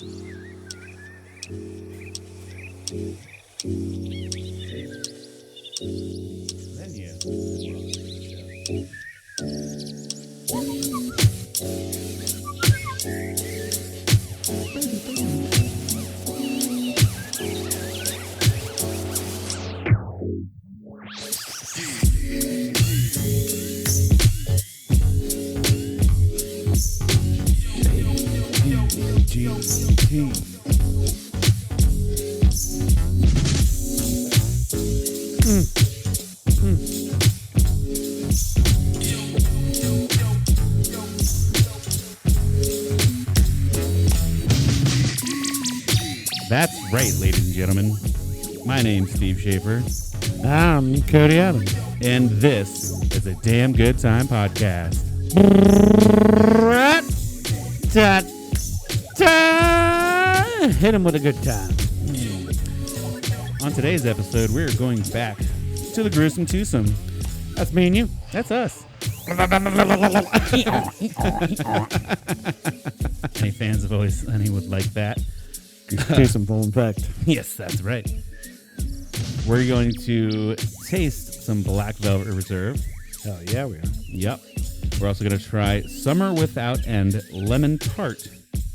Then you. That's right, ladies and gentlemen. My name's Steve Schaefer. I'm Cody Adams. And this is a Damn Good Time podcast. Hit him with a good time. On today's episode, we're going back to the gruesome twosome. That's me and you. That's us. Any fans of Always Sunny would like that. Twosome full effect. Yes, that's right. We're going to taste some Black Velvet Reserve. Oh, yeah, we are. Yep. We're also going to try Summer Without End Lemon Tart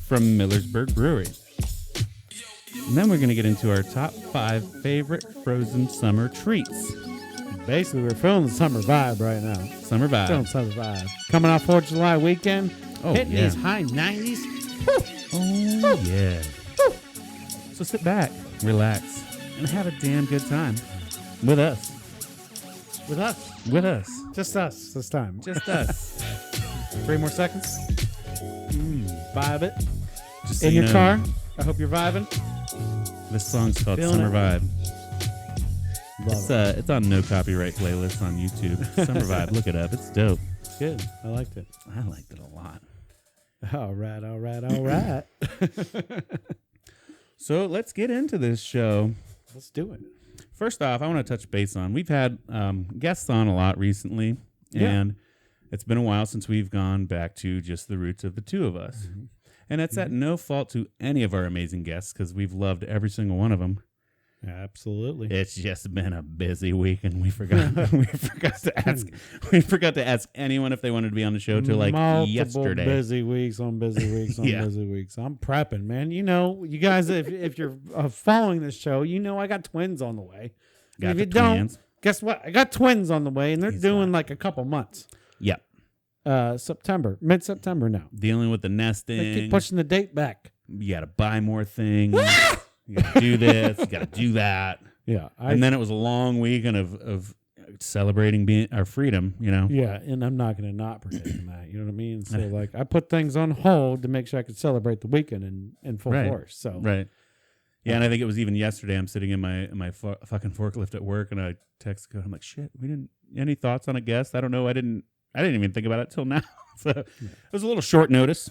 from Millersburg Brewery. And then we're going to get into our top 5 favorite frozen summer treats. Basically, we're feeling the summer vibe right now. Summer vibe. Feeling summer vibe. Coming off 4th of July weekend. Oh, hitting yeah. these high 90s. Oh, yeah. So sit back, relax, and have a damn good time with us. With us. With us. Just us this time. Just us. 3 more seconds. Vibe it. Just so In you your know, car. I hope you're vibing. This song's called Feeling Summer it. Vibe. Love it. It's on no copyright playlist on YouTube. Summer Vibe. Look it up. It's dope. Good. I liked it. I liked it a lot. All right. So let's get into this show. Let's do it. First off, I want to touch base on, we've had guests on a lot recently, and it's been a while since we've gone back to just the roots of the two of us. Mm-hmm. And it's at no fault to any of our amazing guests because we've loved every single one of them. Absolutely. It's just been a busy week, and we forgot to ask anyone if they wanted to be on the show till like yesterday. Busy weeks on busy weeks on busy weeks. I'm prepping, man. You know, you guys, if you're following this show, you know I got twins on the way. Got if the you don't, twins. guess what? I got twins on the way, and they're doing like a couple months. Yep. Mid-September now. Dealing with the nesting. They keep pushing the date back. You got to buy more things. You got to do this. You got to do that. Yeah. And then it was a long weekend of celebrating our freedom, you know? Yeah, and I'm not going to not partake in that. You know what I mean? So, like, I put things on hold to make sure I could celebrate the weekend in full force. So, right. Yeah, and I think it was even yesterday. I'm sitting in my fucking forklift at work, and I text Cody. I'm like, shit, we didn't. Any thoughts on a guest? I don't know. I didn't even think about it till now. So it was a little short notice.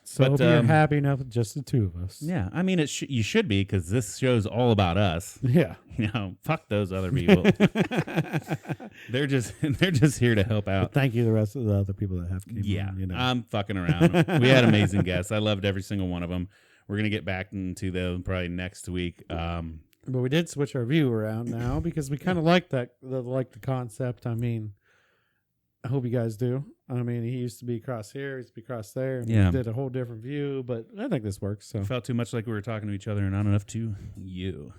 So hope you're happy enough with just the two of us. Yeah, I mean, you should be because this show's all about us. Yeah, you know, fuck those other people. they're just here to help out. But thank you, the rest of the other people that have came on, you know. I'm fucking around. We had amazing guests. I loved every single one of them. We're gonna get back into them probably next week. But we did switch our view around now because we kind of like the concept. I mean, I hope you guys do. I mean, he used to be across here, he used to be across there. And we did a whole different view, but I think this works. So it felt too much like we were talking to each other and not enough to you.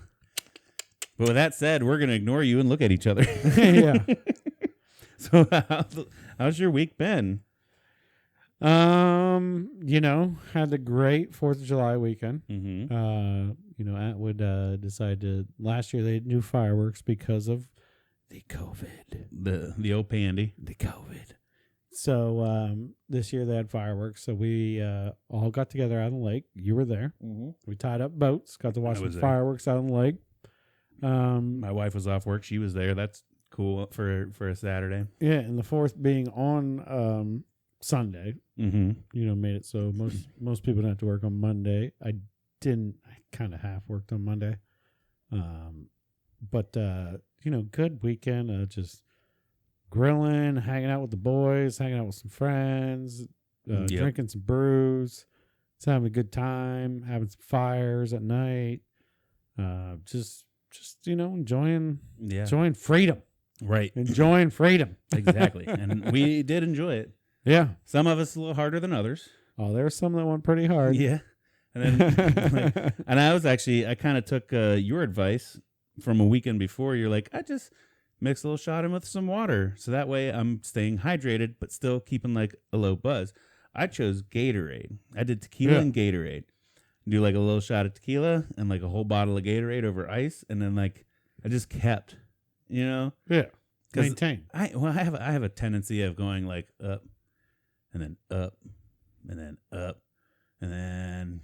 But with that said, we're going to ignore you and look at each other. Yeah. So how's your week been? You know, had a great 4th of July weekend. Mm-hmm. You know, Atwood decided to, last year they didn't do fireworks because of the COVID. The old pandy. The COVID. So this year they had fireworks. So we all got together out on the lake. You were there. Mm-hmm. We tied up boats. Got to watch some fireworks out on the lake. My wife was off work. She was there. That's cool for a Saturday. Yeah, and the 4th being on Sunday. Mm-hmm. You know, made it so most people don't have to work on Monday. I didn't. I kind of half worked on Monday. But you know, good weekend. Just grilling, hanging out with the boys, hanging out with some friends, drinking some brews. Just having a good time, having some fires at night. Just enjoying freedom. Right. Enjoying freedom. Exactly. And we did enjoy it. Yeah. Some of us a little harder than others. Oh, there were some that went pretty hard. Yeah. And then, and I kind of took your advice from a weekend before. You're like, I just mix a little shot in with some water. So that way I'm staying hydrated, but still keeping like a low buzz. I chose Gatorade. I did tequila and Gatorade. Do like a little shot of tequila and like a whole bottle of Gatorade over ice. And then like, I just kept, Yeah. Maintain. I have a tendency of going like up and then up and then up and then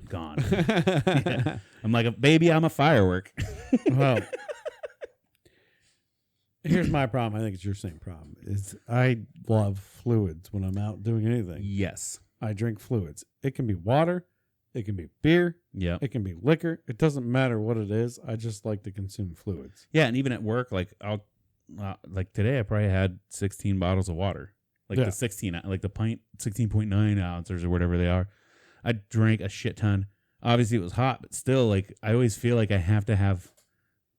gone. Yeah. I'm like, I'm a firework. Well, here's my problem. I think it's your same problem. Is I love fluids when I'm out doing anything. Yes. I drink fluids. It can be water. It can be beer. Yeah. It can be liquor. It doesn't matter what it is. I just like to consume fluids. Yeah, and even at work, like I'll like today, I probably had 16 bottles of water, like the 16, like the pint, 16.9 ounces or whatever they are. I drank a shit ton. Obviously, it was hot, but still, like I always feel like I have to have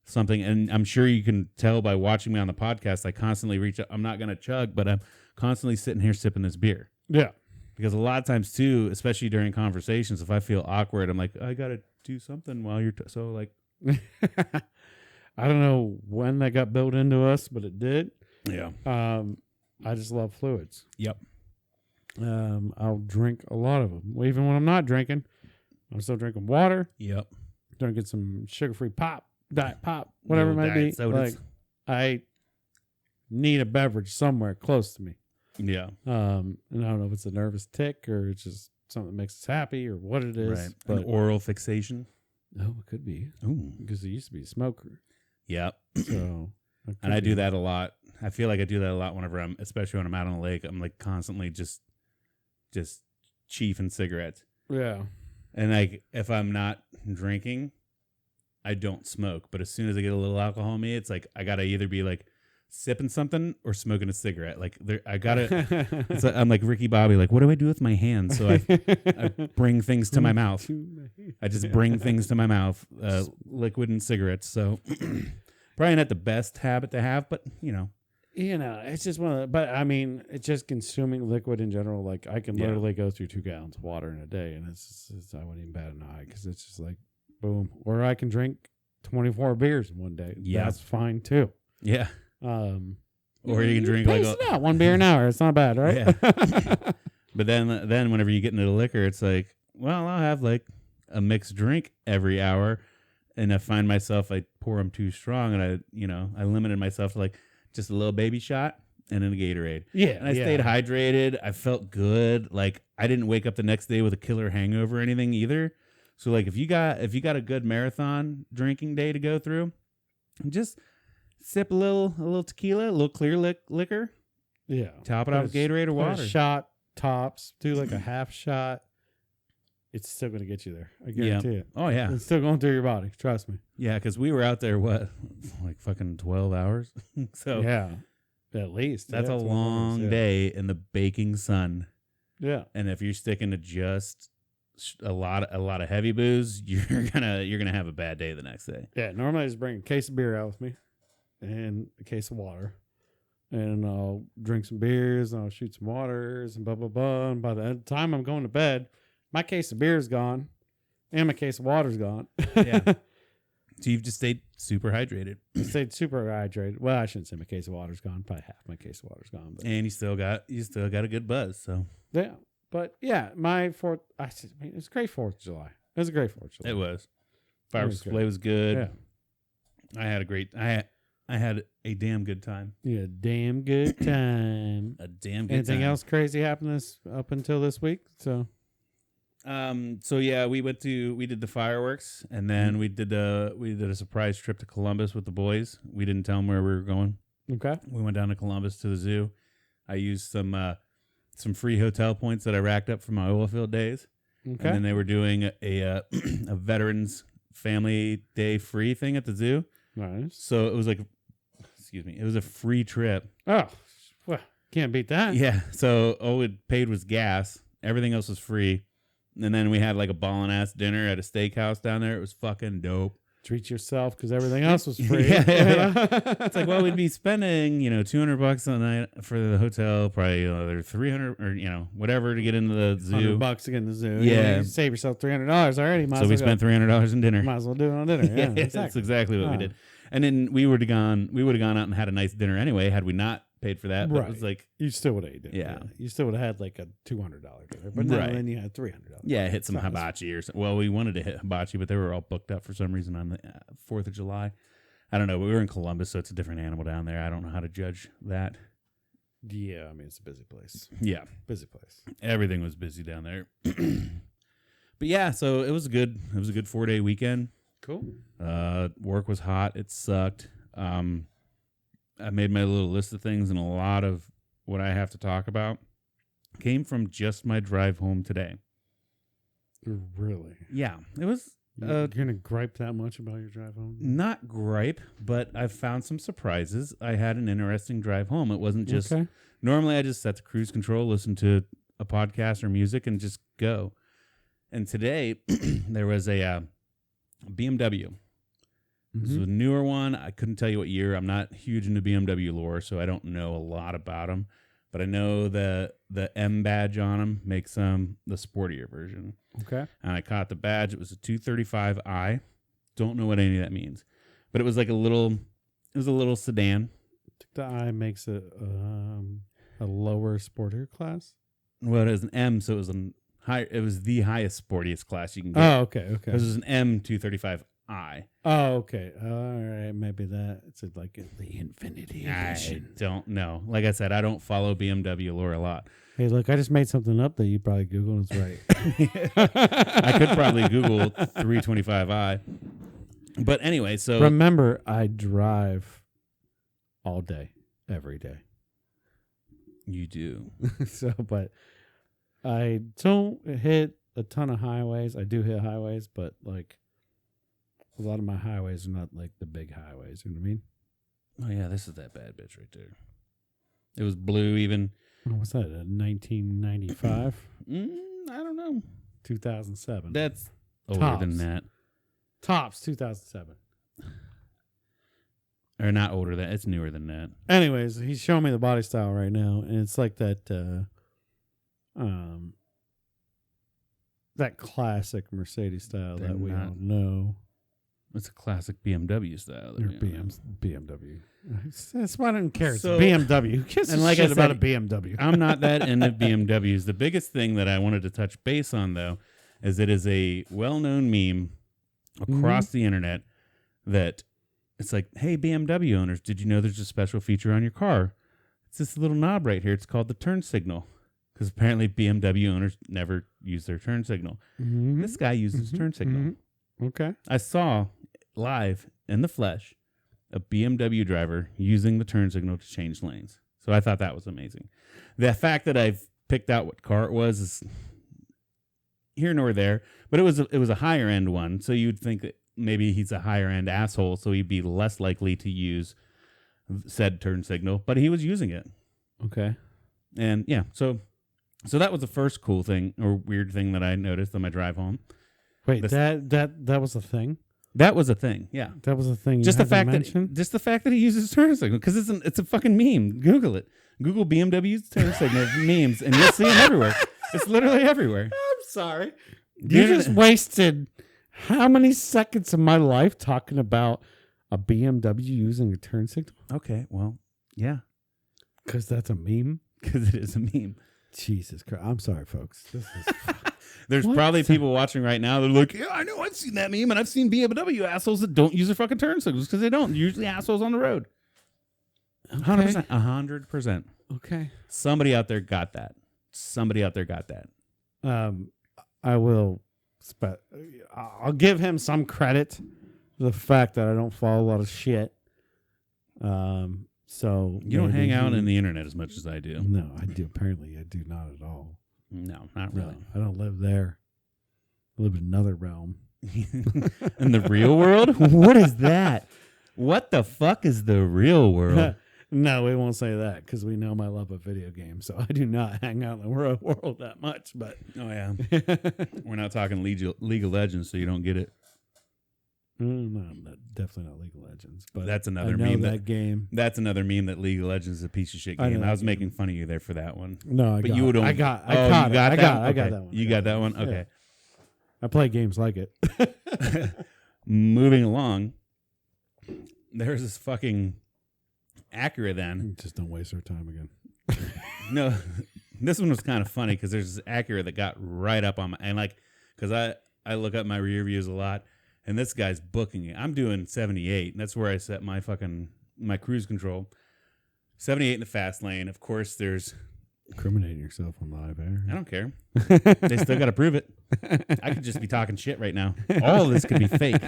something, and I'm sure you can tell by watching me on the podcast. I constantly reach out. I'm not gonna chug, but I'm constantly sitting here sipping this beer. Yeah. Because a lot of times too, especially during conversations, if I feel awkward, I'm like, I gotta do something while you're so like. I don't know when that got built into us, but it did. Yeah. I just love fluids. Yep. I'll drink a lot of them. Well, even when I'm not drinking, I'm still drinking water. Yep. Drinking some sugar-free pop, diet pop, whatever it might be. Sodas. Like, I need a beverage somewhere close to me. Yeah. And I don't know if it's a nervous tick or it's just something that makes us happy or what it is. Right. But an oral fixation. No, it could be. Ooh. Because I used to be a smoker. Yep. So. And I do that a lot. I feel like I do that a lot whenever especially when I'm out on the lake. I'm like constantly just chiefing cigarettes. Yeah. And like if I'm not drinking, I don't smoke. But as soon as I get a little alcohol in me, it's like I gotta either be like sipping something or smoking a cigarette. Like I gotta. I'm like Ricky Bobby. Like, what do I do with my hands? So I bring things to my mouth. I just bring things to my mouth, liquid and cigarettes. So probably not the best habit to have, but it's just one of the, but I mean, it's just consuming liquid in general. Like I can literally go through 2 gallons of water in a day, and I wouldn't even bat an eye because it's just like boom. Or I can drink 24 beers in one day. Yeah, that's fine too. Yeah. Or you can drink like 1 beer an hour. It's not bad, right? Yeah. But then whenever you get into the liquor, it's like, well, I'll have like a mixed drink every hour, and I find myself I pour them too strong, and I limited myself to like just a little baby shot and then a Gatorade. Yeah, and I stayed hydrated. I felt good. Like I didn't wake up the next day with a killer hangover or anything either. So like if you got a good marathon drinking day to go through, just sip a little tequila, a little clear liquor. Yeah. Top it off with Gatorade or water. Shot tops. Do like a half shot. It's still going to get you there. I guarantee it. Oh, yeah. It's still going through your body. Trust me. Yeah, because we were out there, like fucking 12 hours? So yeah, at least. That's a long day in the baking sun. Yeah. And if you're sticking to just a lot of heavy booze, you're gonna have a bad day the next day. Yeah, normally I just bring a case of beer out with me and a case of water. And I'll drink some beers and I'll shoot some waters and blah, blah, blah. And by the time I'm going to bed, my case of beer is gone and my case of water's gone. Yeah. So you've just stayed super hydrated. I stayed super hydrated. Well, I shouldn't say my case of water's gone. Probably half my case of water's gone. But. And you still got a good buzz. So yeah. But yeah, my it was a great 4th of July. It was a great 4th of July. It was. Fireworks display was good. Yeah. I had a damn good time. Yeah, damn good time. A damn good Anything time. else crazy happened up until this week? So yeah, we did the fireworks, and then we did a surprise trip to Columbus with the boys. We didn't tell them where we were going. Okay. We went down to Columbus to the zoo. I used some free hotel points that I racked up from my oil field days. Okay. And then they were doing a Veterans Family Day free thing at the zoo. Nice. So it was like, it was a free trip. Oh, well, can't beat that. Yeah. So all we paid was gas. Everything else was free. And then we had like a ballin' ass dinner at a steakhouse down there. It was fucking dope. Treat yourself because everything else was free. Yeah. It's like, well, we'd be spending, $200 a night for the hotel, probably another 300 or whatever to get into the zoo. $100 to get in the zoo. Yeah, you save yourself $300 already. So we spent $300 in dinner. Might as well do it on dinner. Yeah, exactly. That's exactly what we did. And then we would have gone out and had a nice dinner anyway had we not paid for that. But right. It was like you still would have ate dinner. Yeah. You still would have had like a $200 dinner. But then you had $300. Yeah, hit some hibachi or something. Well, we wanted to hit hibachi, but they were all booked up for some reason on the 4th of July. I don't know. But we were in Columbus, so it's a different animal down there. I don't know how to judge that. Yeah, I mean, it's a busy place. Yeah. Busy place. Everything was busy down there. But yeah, so it was a good 4-day weekend. Cool. Work was hot. It sucked. I made my little list of things, and a lot of what I have to talk about came from just my drive home today. Really? Yeah. It was... You're going to gripe that much about your drive home? Not gripe, but I've found some surprises. I had an interesting drive home. It wasn't just... Okay. Normally, I just set the cruise control, listen to a podcast or music, and just go. And today, there was a BMW. This is a newer one. I couldn't tell you what year. I'm not huge into BMW lore, so I don't know a lot about them. But I know the M badge on them makes the sportier version. Okay. And I caught the badge. It was a 235i. Don't know what any of that means. But it was like a little sedan. The I makes it a lower sportier class? Well, it was an M, so it was the highest sportiest class you can get. Oh, okay. It was an M235i. Oh, okay. All right. Maybe that. It's like the Infinity Edition. I don't know. Like I said, I don't follow BMW lore a lot. Hey, look, I just made something up that you probably Google and it's right. I could probably Google 325i. But anyway, so... Remember, I drive all day, every day. You do. But I don't hit a ton of highways. I do hit highways, but like... A lot of my highways are not like the big highways. You know what I mean? Oh, yeah. This is that bad bitch right there. It was blue even. Oh, what's that? 1995? I don't know. 2007. That's older than that. Tops 2007. Or not older than that. It's newer than that. Anyways, he's showing me the body style right now. And it's like that that classic Mercedes style that we all know. It's a classic BMW style. BMW. That's why I don't care. It's so, BMW. Who cares and like I said, about a BMW? I'm not that into BMWs. The biggest thing that I wanted to touch base on, though, is it is a well-known meme across the internet that it's like, hey, BMW owners, did you know there's a special feature on your car? It's this little knob right here. It's called the turn signal. Because apparently BMW owners never use their turn signal. This guy uses turn signal. Okay. I saw live in the flesh a BMW driver using the turn signal to change lanes. So I thought that was amazing. The fact that I've picked out what car it was is here nor there, but it was a higher end one. So you'd think that maybe he's a higher end asshole, so he'd be less likely to use said turn signal, but he was using it. Okay. And yeah, so that was the first cool thing or weird thing that I noticed on my drive home. Wait, that was a thing? That was a thing, yeah. That was a thing. Just the fact that he uses turn signal, because it's a fucking meme. Google it. Google BMW's turn signal memes, and you'll see them everywhere. It's literally everywhere. I'm sorry. You just wasted how many seconds of my life talking about a BMW using a turn signal? Okay, well, yeah. Because that's a meme? Because it is a meme. Jesus Christ. I'm sorry, folks. This is... There's probably people watching right now. They're like, yeah, I know I've seen that meme, and I've seen BMW assholes that don't use their fucking turn signals because they don't. Usually assholes on the road. 100%. 100%. Okay. Somebody out there got that. I will... I'll give him some credit for the fact that I don't follow a lot of shit. So you don't hang out in the internet as much as I do. No, I do. Apparently, I do not at all. No, not really. No, I don't live there. I live in another realm. In the real world? What is that? What the fuck is the real world? No, we won't say that because we know my love of video games. So I do not hang out in the real world that much. But oh yeah, we're not talking League of Legends, so you don't get it. No, definitely not League of Legends. But that's another I know meme that game. That's another meme that League of Legends is a piece of shit game. I was making fun of you there for that one. No, I got that one. You got that one. Okay. Yeah. I play games like it. Moving along, there's this fucking Acura then. Just don't waste our time again. No, this one was kind of funny because there's this Acura that got right up on my, and like, because I look up my rear views a lot, and this guy's booking it. I'm doing 78, and that's where I set my cruise control. 78 in the fast lane. Of course, there's incriminating yourself on live air. I don't care. They still got to prove it. I could just be talking shit right now. All of this could be fake.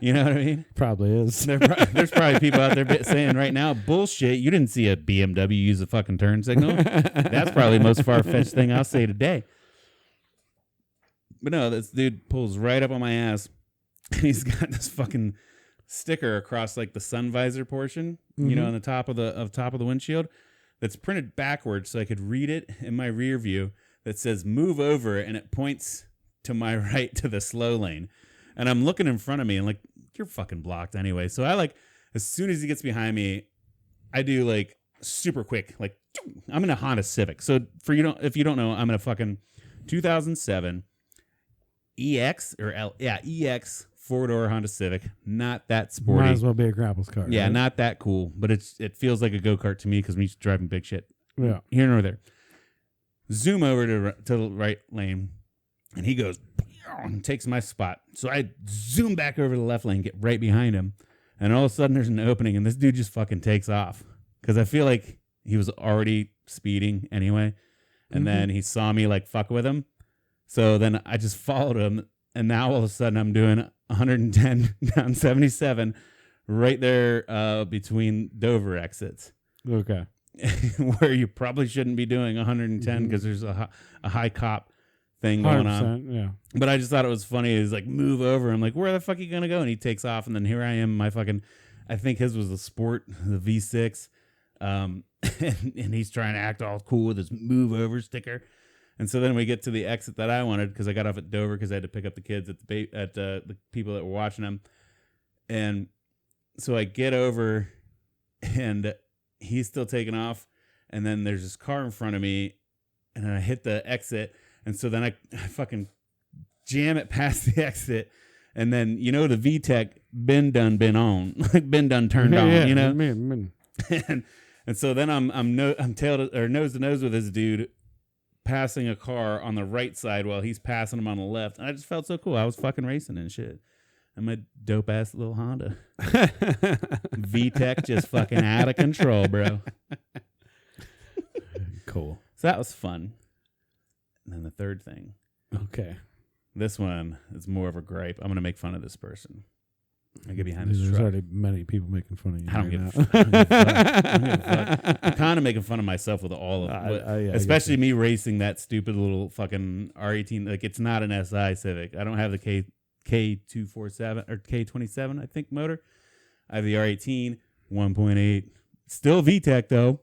You know what I mean? Probably is. There's probably people out there saying right now, bullshit, you didn't see a BMW use a fucking turn signal. That's probably the most far-fetched thing I'll say today. But no, this dude pulls right up on my ass, and he's got this fucking sticker across like the sun visor portion, you know, on the top of the windshield, that's printed backwards so I could read it in my rear view, that says move over, and it points to my right to the slow lane. And I'm looking in front of me and like, you're fucking blocked anyway. So I like, as soon as he gets behind me, I do like super quick, like I'm in a Honda Civic. So if you don't know, I'm in a fucking 2007 EX EX 4-door Honda Civic. Not that sporty. Might as well be a grapples car. Yeah, right? not that cool, but it feels like a go-kart to me because I'm used to driving big shit. Yeah. Here nor there. Zoom over to the right lane, and he goes and takes my spot. So I zoom back over to the left lane, get right behind him, and all of a sudden there's an opening, and this dude just fucking takes off because I feel like he was already speeding anyway, and then he saw me like fuck with him. So then I just followed him, and now all of a sudden I'm doing 110 down 77 right there between Dover exits. Okay. Where you probably shouldn't be doing 110 because there's a high cop thing going on. Yeah. But I just thought it was funny. He's like, move over. I'm like, where the fuck are you going to go? And he takes off. And then here I am, my fucking, I think his was the Sport, the V6. And he's trying to act all cool with his move over sticker. And so then we get to the exit that I wanted because I got off at Dover because I had to pick up the kids at the people that were watching them. And so I get over and he's still taking off, and then there's this car in front of me, and then I hit the exit, and so then I fucking jam it past the exit, and then the VTEC been done, been on, like been done, turned on, you know. And so then I'm tailed or nose to nose with this dude, passing a car on the right side while he's passing him on the left, and I just felt so cool. I was fucking racing and shit. I'm a dope ass little Honda. VTEC just fucking out of control, bro. Cool. So that was fun. And then the third thing. Okay. This one is more of a gripe. I'm going to make fun of this person. I get behind this There's truck. already many people making fun of you. I don't give a fuck. I'm kind of making fun of myself with all of it. Especially me racing that stupid little fucking R18. Like, it's not an SI Civic. I don't have the K247 or K27, I think, motor. I have the R18 1.8, still VTEC though.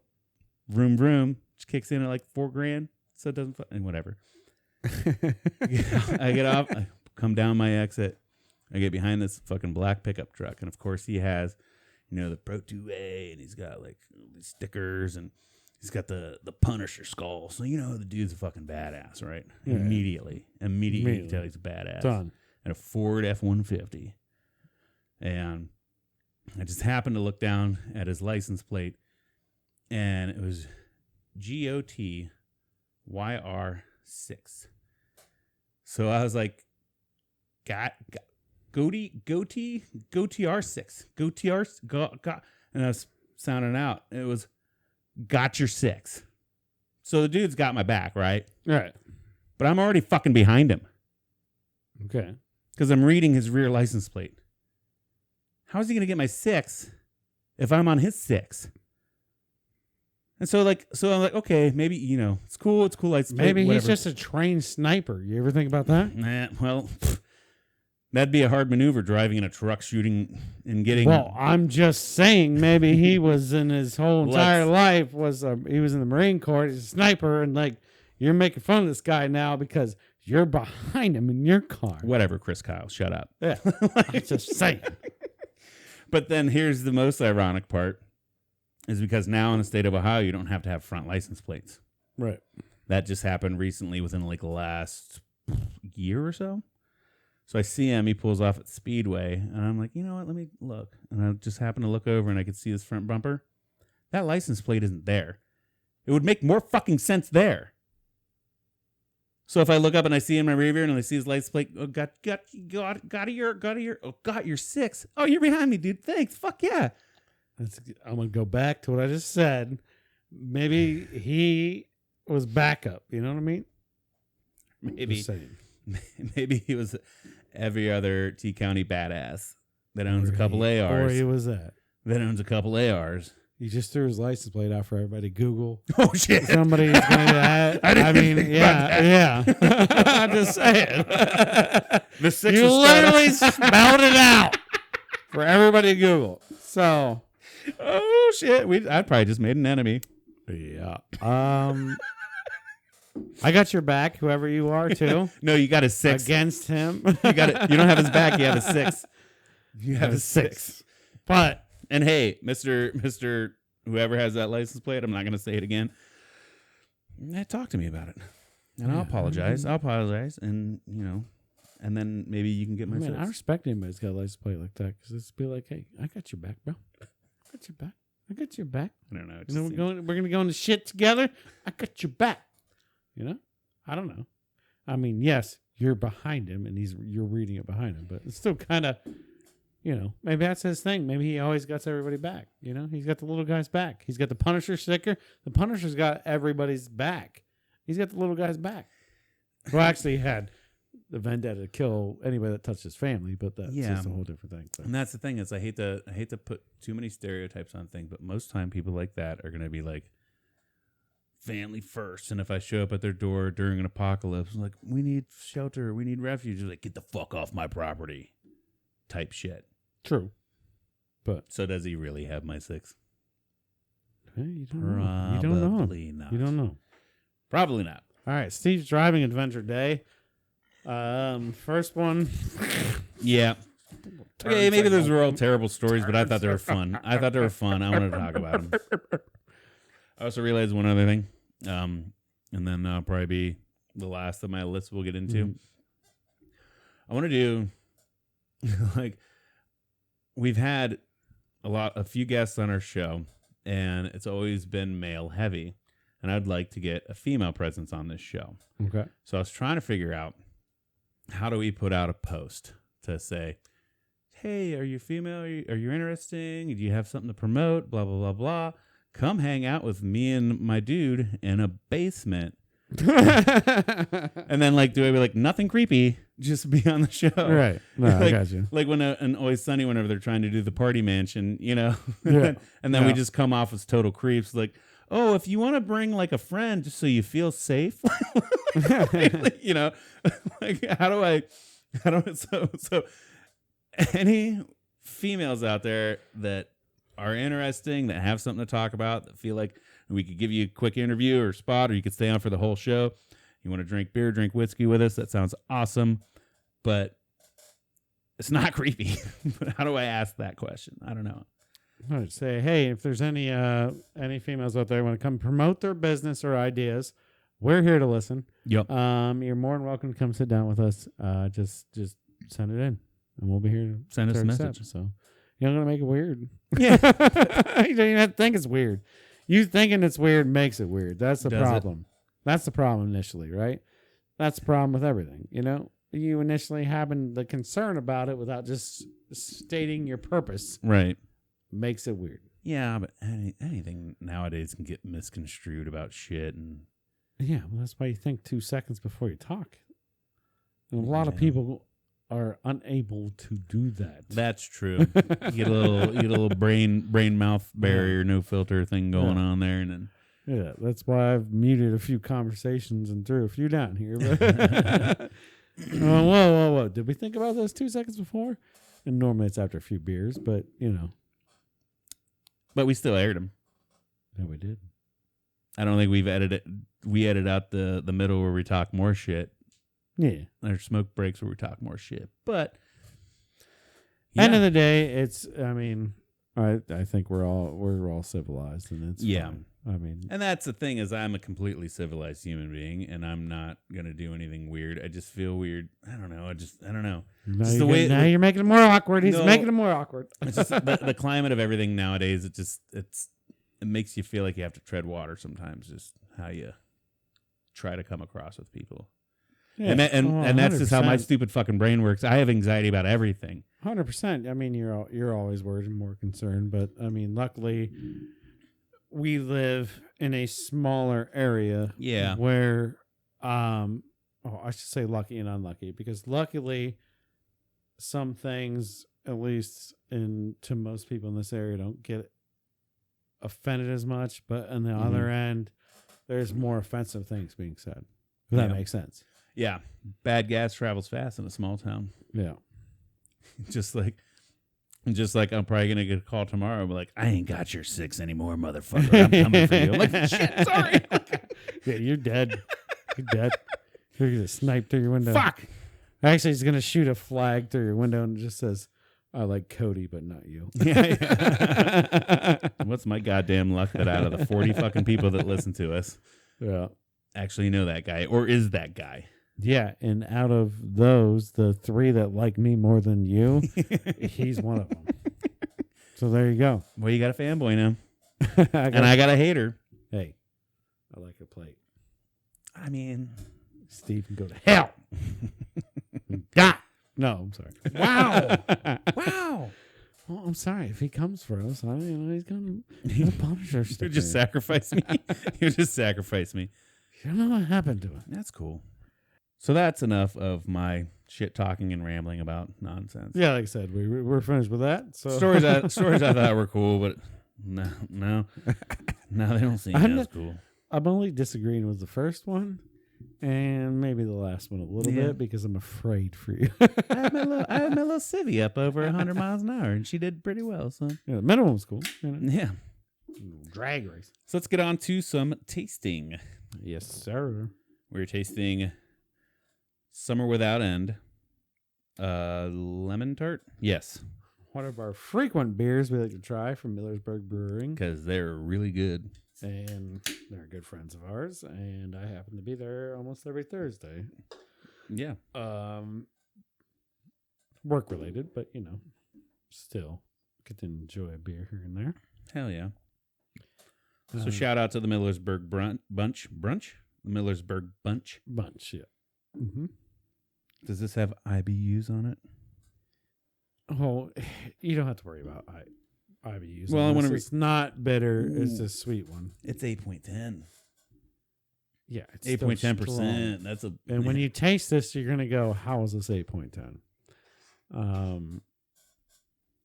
Vroom vroom, which kicks in at like $4,000, so it doesn't. And whatever. I get off, I come down my exit, I get behind this fucking black pickup truck, and of course he has, the Pro 2A, and he's got like these stickers, and he's got the Punisher skull. So the dude's a fucking badass, right? Yeah. Immediately you can tell he's a badass. Done. And a Ford F-150. And I just happened to look down at his license plate, and it was GOTYR6. So I was like, GOTYR6. And I was sounding out. It was got your 6. So the dude's got my back, right? Right. But I'm already fucking behind him. Okay. Because I'm reading his rear license plate. How is he going to get my 6 if I'm on his 6? And so I'm like, okay, maybe, it's cool license plate. Maybe he's just a trained sniper. You ever think about that? Nah, well, That'd be a hard maneuver, driving in a truck, shooting and getting. Well, I'm just saying, maybe he was in his whole entire life he was in the Marine Corps, he's a sniper, and like you're making fun of this guy now because you're behind him in your car. Whatever, Chris Kyle, shut up. Yeah, I'm just saying. But then here's the most ironic part, is because now in the state of Ohio, you don't have to have front license plates. Right. That just happened recently within like the last year or so. So I see him, he pulls off at Speedway, and I'm like, you know what, let me look. And I just happened to look over, and I could see his front bumper. That license plate isn't there. It would make more fucking sense there. So if I look up and I see him in my rear view and I see his license plate, oh, got your, oh, God, you're 6. Oh, you're behind me, dude. Thanks. Fuck yeah. I'm going to go back to what I just said. Maybe he was backup. You know what I mean? Maybe he was every other T County badass that owns a couple ARs. Or he was that. That owns a couple ARs. He just threw his license plate out for everybody to Google. Oh, shit. Somebody's going to I mean, yeah. I'm just saying. The 6 you literally spelled it out for everybody to Google. So. Oh, shit. I'd probably just made an enemy. Yeah. I got your back, whoever you are, too. No, you got a 6. Against him. You don't have his back, you have a 6. You have a 6. But. And hey, Mr. Whoever has that license plate, I'm not going to say it again. Talk to me about it. And I'll apologize. And, and then maybe you can get my 6. I respect anybody who's got a license plate like that because it's be like, hey, I got your back, bro. I got your back. I don't know. We're going to go into shit together. I got your back. I don't know. I mean, yes, you're behind him and you're reading it behind him, but it's still kind of, maybe that's his thing. Maybe he always got everybody back. He's got the little guy's back. He's got the Punisher sticker. The Punisher's got everybody's back. He's got the little guy's back. Well, actually, he had the vendetta to kill anybody that touched his family, but that's just a whole different thing. But. And that's the thing is, I hate to put too many stereotypes on things, but most time people like that are going to be like, family first, and if I show up at their door during an apocalypse, I'm like, we need shelter, we need refuge, they're like, get the fuck off my property type shit. True. But so does he really have my 6? Hey, you don't know. You don't know. Not. You don't know. Probably not. All right, Steve's driving adventure day. First one. Yeah. Okay, maybe those were all terrible stories, but I thought they were fun. I wanted to talk about them. I also realized one other thing, and then that'll probably be the last of my list we'll get into. Mm-hmm. I want to do, we've had a few guests on our show, and it's always been male heavy, and I'd like to get a female presence on this show. Okay. So I was trying to figure out, how do we put out a post to say, hey, are you female? Are you interesting? Do you have something to promote? Blah, blah, blah, blah. Come hang out with me and my dude in a basement. And then, do I be nothing creepy, just be on the show. Right. No, I got you. Like when in Always Sunny, whenever they're trying to do the party mansion, Yeah. and then we just come off as total creeps. Like, oh, if you want to bring a friend just so you feel safe, so any females out there that are interesting, that have something to talk about, that feel like we could give you a quick interview or spot, or you could stay on for the whole show. You want to drink beer, drink whiskey with us, that sounds awesome. But it's not creepy. But how do I ask that question? I don't know. I'd say, hey, if there's any females out there who want to come promote their business or ideas, we're here to listen. Yep. You're more than welcome to come sit down with us. Just send it in, and we'll be here to send us a message. So you're not gonna make it weird. Yeah. You don't even have to think it's weird. You thinking it's weird makes it weird. That's the problem. That's the problem initially, right? That's the problem with everything. You initially having the concern about it without just stating your purpose. Right. Makes it weird. Yeah, but anything nowadays can get misconstrued about shit. And yeah, well, that's why you think 2 seconds before you talk. And a lot of people are unable to do that. That's true. You get a little brain mouth barrier, no filter thing going on there, and then that's why I've muted a few conversations and threw a few down here. But Whoa. Did we think about this 2 seconds before? And normally it's after a few beers, but, But we still aired them. Yeah, we did. I don't think we edit out the middle where we talk more shit. Yeah. There's smoke breaks where we talk more shit. But end of the day, I think we're all civilized, and it's fine. And that's the thing is I'm a completely civilized human being, and I'm not gonna do anything weird. I just feel weird. I don't know. Now you're making it more awkward. He's making it more awkward. It's just the climate of everything nowadays. It makes you feel like you have to tread water sometimes. Just how you try to come across with people. Yeah. And that's just how my stupid fucking brain works. I have anxiety about everything. 100%. I mean, you're always worried and more concerned, but I mean, luckily, we live in a smaller area. Yeah. Where, I should say lucky and unlucky, because luckily, some things, at least to most people in this area, don't get offended as much. But on the other end, there's more offensive things being said. If that makes sense. Yeah. Bad gas travels fast in a small town. Yeah. Just like I'm probably going to get a call tomorrow. But like, I ain't got your 6 anymore, motherfucker. I'm coming for you. I'm like, shit, sorry. Yeah, you're dead. You're dead. You're going to snipe through your window. Fuck. Actually, he's going to shoot a flag through your window and it just says, I like Cody, but not you. What's my goddamn luck that out of the 40 fucking people that listen to us actually know that guy or is that guy? Yeah, and out of those, the 3 that like me more than you, he's one of them. So there you go. Well, you got a fanboy now. I got a hater. Hey, I like a plate. I mean, Steve can go to hell. God. No, I'm sorry. Wow. Wow. Well, I'm sorry. If he comes for us, he's going to punish us. You just sacrifice me. You just sacrifice me. You don't know what happened to him. That's cool. So that's enough of my shit talking and rambling about nonsense. Yeah, like I said, we're finished with that. So stories I thought were cool, but no, they don't seem as cool. I'm only disagreeing with the first one and maybe the last one a little bit because I'm afraid for you. I had my little civvy up over 100 miles an hour, and she did pretty well. So yeah, the minimum was cool. Yeah, drag race. So let's get on to some tasting. Yes, sir. We're tasting Summer Without End, lemon tart. Yes, one of our frequent beers we like to try from Millersburg Brewery because they're really good, and they're good friends of ours. And I happen to be there almost every Thursday. Yeah, work related, but still get to enjoy a beer here and there. Hell yeah! So shout out to the Millersburg Bunch. The Millersburg Bunch. Yeah. Mm-hmm. Does this have IBUs on it? Oh, you don't have to worry about IBUs. Well, I want to. It's not bitter. It's a sweet one. It's 8.10. Yeah, it's 8.10%. That's a. And when you taste this, you're gonna go, "How is this 8.10?"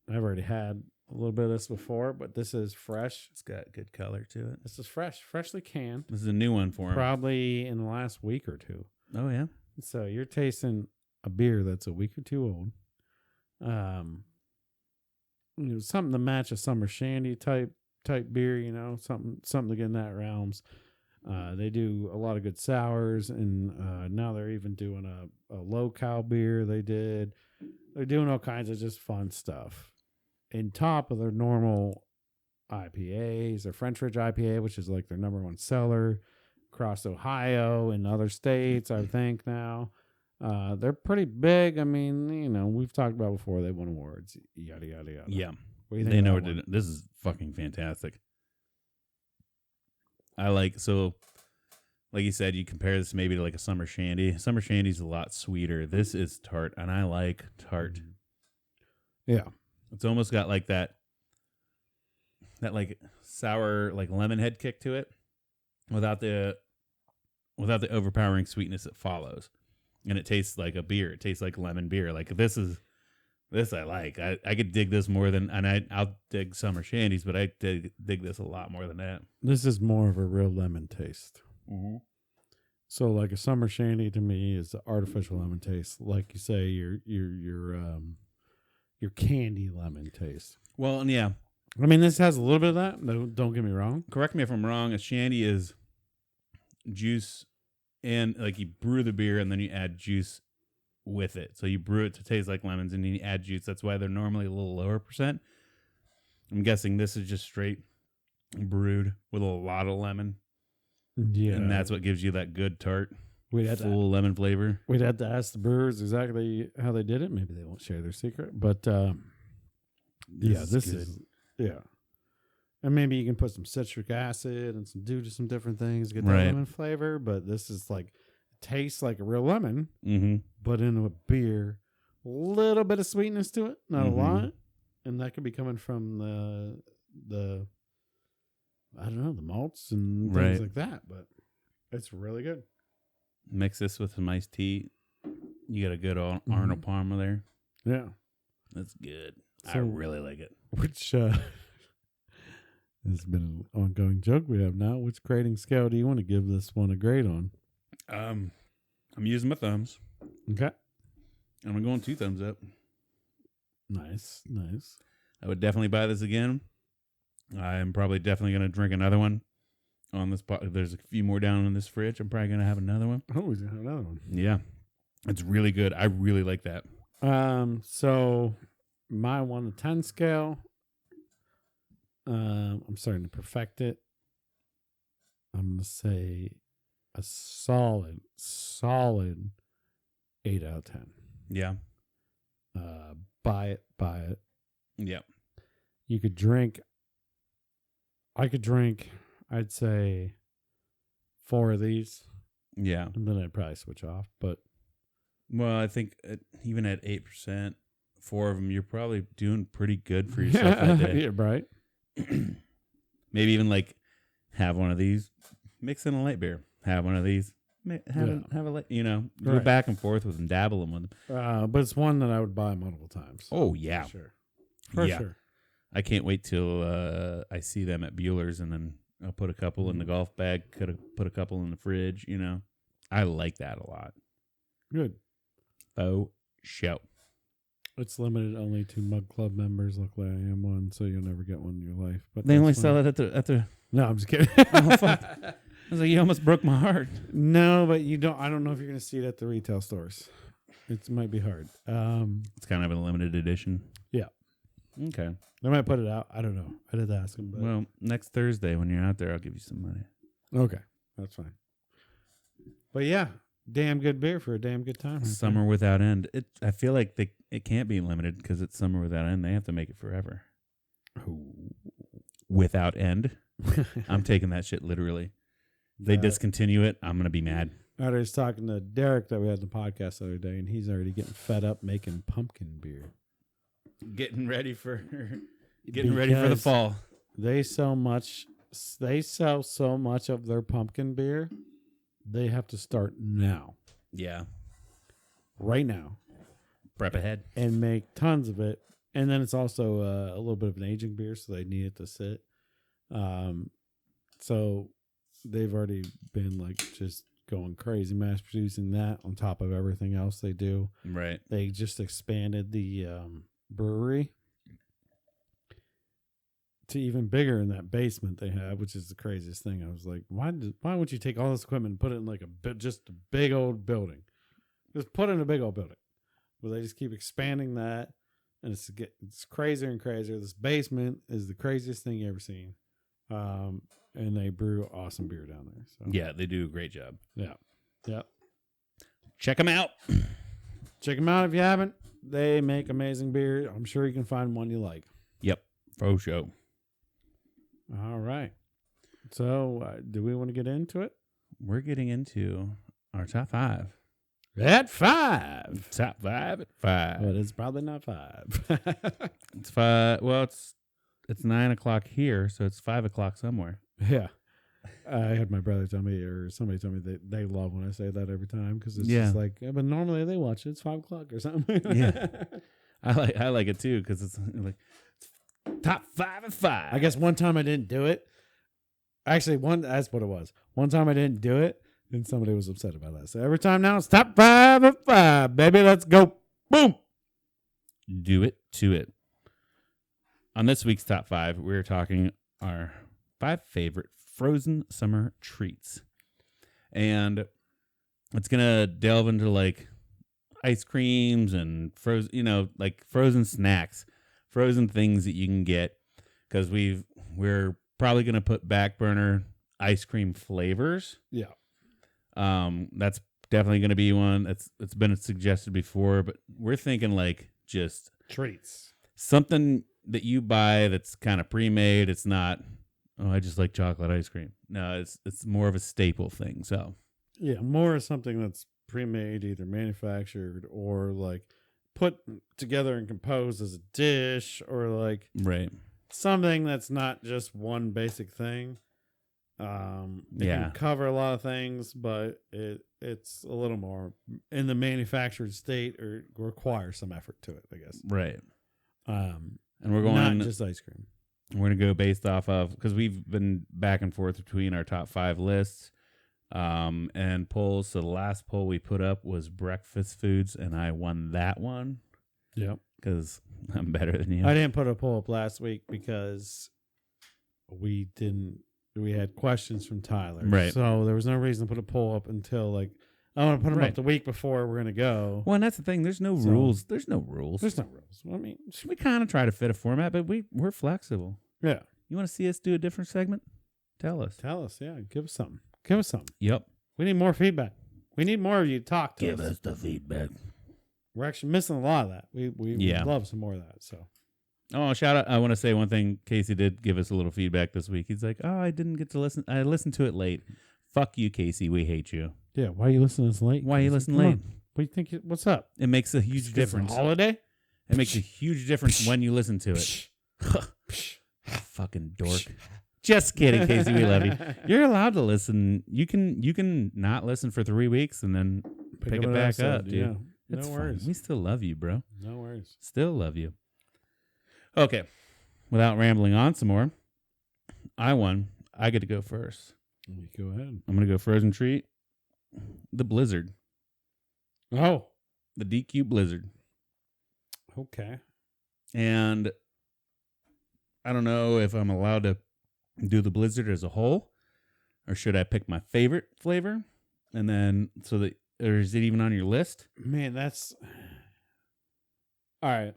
I've already had a little bit of this before, but this is fresh. It's got good color to it. This is freshly canned. This is a new one for him. Probably in the last week or two. Oh yeah. So you're tasting a beer that's a week or two old. Something to match a summer shandy type beer. Something to get in that realms. They do a lot of good sours, and now they're even doing a low cal beer. They're doing all kinds of just fun stuff. In top of their normal IPAs, their French Ridge IPA, which is like their number one seller across Ohio and other states, I think now. They're pretty big. I mean, we've talked about before. They won awards, yada, yada, yada. Yeah. What do you think? They know what to do. This is fucking fantastic. Like you said, you compare this maybe to like a summer shandy. Summer shandy's a lot sweeter. This is tart, and I like tart. Yeah. It's almost got like that like sour, like lemon head kick to it without the overpowering sweetness that follows. And it tastes like a beer. It tastes like lemon beer. Like this I like. I could dig this more than, and I'll dig summer shandies, but I dig this a lot more than that. This is more of a real lemon taste. Mm-hmm. So like a summer shandy to me is the artificial lemon taste. Like you say, your candy lemon taste. Well, and yeah. I mean, this has a little bit of that. No, don't get me wrong. Correct me if I'm wrong. A shandy is juice and like you brew the beer and then you add juice with it. So you brew it to taste like lemons and then you add juice. That's why they're normally a little lower percent. I'm guessing this is just straight brewed with a lot of lemon. Yeah. And that's what gives you that good tart, full lemon flavor. We'd have to ask the brewers exactly how they did it. Maybe they won't share their secret. But this is yeah. And maybe you can put some citric acid and do some different things to get that lemon flavor. But this is like, tastes like a real lemon, but in a beer. A little bit of sweetness to it, not a lot. And that could be coming from the I don't know, the malts and things like that. But it's really good. Mix this with some iced tea. You got a good Arnold Palmer there. Yeah. That's good. So, I really like it. Which has been an ongoing joke we have now. Which grading scale do you want to give this one a grade on? I'm using my thumbs. Okay. I'm going 2 thumbs up. Nice. I would definitely buy this again. I'm probably definitely going to drink another one on this pot. There's a few more down in this fridge. I'm probably going to have another one. Oh, he's going to have another one. Yeah. It's really good. I really like that. So my 1 to 10 scale, I'm starting to perfect it. I'm going to say a solid 8 out of 10. Yeah. Buy it. Yep. You could drink. I could drink, I'd say 4 of these. Yeah. And then I'd probably switch off. But well, I think even at 8%, 4 of them, you're probably doing pretty good for yourself that day. Yeah, right. Maybe even like have one of these, mix in a light beer. Have one of these, have a light, go back and forth with them, dabble them with them. But it's one that I would buy multiple times. Oh, yeah. For sure. I can't wait till I see them at Bueller's, and then I'll put a couple in the golf bag, put a couple in the fridge, I like that a lot. Good. Oh, show. It's limited only to Mug Club members. Luckily, I am one, so you'll never get one in your life. But they only sell it at the. No, I'm just kidding. Oh, fuck. I was like, you almost broke my heart. No, but you don't. I don't know if you're going to see it at the retail stores. It might be hard. It's kind of a limited edition. Yeah. Okay. They might put it out. I don't know. I did ask them. But well, next Thursday when you're out there, I'll give you some money. Okay. That's fine. But yeah, damn good beer for a damn good time. Summer without end. I feel like it can't be limited because it's summer without end. They have to make it forever. Without end. I'm taking that shit literally. If they discontinue it, I'm going to be mad. I was talking to Derek that we had the podcast the other day, and he's already getting fed up making pumpkin beer. Getting ready for the fall. They sell so much of their pumpkin beer. They have to start now. Yeah. Right now. Prep ahead. And make tons of it. And then it's also a little bit of an aging beer, so they need it to sit. So they've already been like just going crazy, mass producing that on top of everything else they do. Right. They just expanded the brewery to even bigger in that basement they have, which is the craziest thing. I was like, why would you take all this equipment and put it in like just a big old building? Just put it in a big old building. But they just keep expanding that, and it's crazier and crazier. This basement is the craziest thing you ever seen. And they brew awesome beer down there. So yeah, they do a great job. Yeah. Check them out. Check them out if you haven't. They make amazing beer. I'm sure you can find one you like. Yep, for sure. All right. So, do we want to get into it? We're getting into our top 5. At 5. Top 5 at 5. But it's probably not 5. It's 5. Well, it's 9 o'clock here, so it's 5 o'clock somewhere. Yeah. I had my brother tell me, or somebody tell me that they love when I say that every time, because it's just like, yeah, but normally they watch it. It's 5 o'clock or something. Yeah. I like it too, because it's like top 5 at 5. I guess one time I didn't do it. Actually, that's what it was. One time I didn't do it And somebody was upset about that. So every time now it's top 5 of 5, baby. Let's go. Boom. Do it to it. On this week's top 5, we're talking our 5 favorite frozen summer treats. And it's going to delve into like ice creams and frozen, like frozen snacks, frozen things that you can get. Because we're probably going to put back burner ice cream flavors. Yeah. That's definitely going to be one it's been suggested before, but we're thinking like just treats, something that you buy that's kind of pre-made. It's not, I just like chocolate ice cream. No, it's more of a staple thing. So yeah, more of something that's pre-made, either manufactured or like put together and composed as a dish, or like right, something that's not just one basic thing. It can cover a lot of things, but it's a little more in the manufactured state, or requires some effort to it, I guess. Right. And we're going not just ice cream. We're going to go based off of, because we've been back and forth between our top 5 lists and polls. So the last poll we put up was breakfast foods, and I won that one. Yep. Because I'm better than you. I didn't put a poll up last week because we had questions from Tyler. Right. So there was no reason to put a poll up until like, I want to put them up the week before we're going to go. Well, and that's the thing. There's no rules. There's no rules. I mean, we kind of try to fit a format, but we're flexible. Yeah. You want to see us do a different segment? Tell us. Yeah. Give us something. Yep. We need more feedback. We need more of you to talk to us. Give us the feedback. We're actually missing a lot of that. We would love some more of that. So. Oh, shout out. I want to say one thing. Casey did give us a little feedback this week. He's like, I didn't get to listen. I listened to it late. Fuck you, Casey. We hate you. Yeah. Why are you listening this late? Why are you listening late? What do you think? What's up? It makes a huge difference. It's a holiday? It makes a huge difference when you listen to it. Fucking dork. Just kidding, Casey. We love you. You're allowed to listen. You can not listen for 3 weeks and then pick it back up, dude. Yeah. No worries. Fine. We still love you, bro. No worries. Still love you. Okay. Without rambling on some more, I won. I get to go first. Go ahead. I'm going to go frozen treat. The Blizzard. Oh. The DQ Blizzard. Okay. And I don't know if I'm allowed to do the Blizzard as a whole, or should I pick my favorite flavor? And then, or is it even on your list? Man, that's... All right.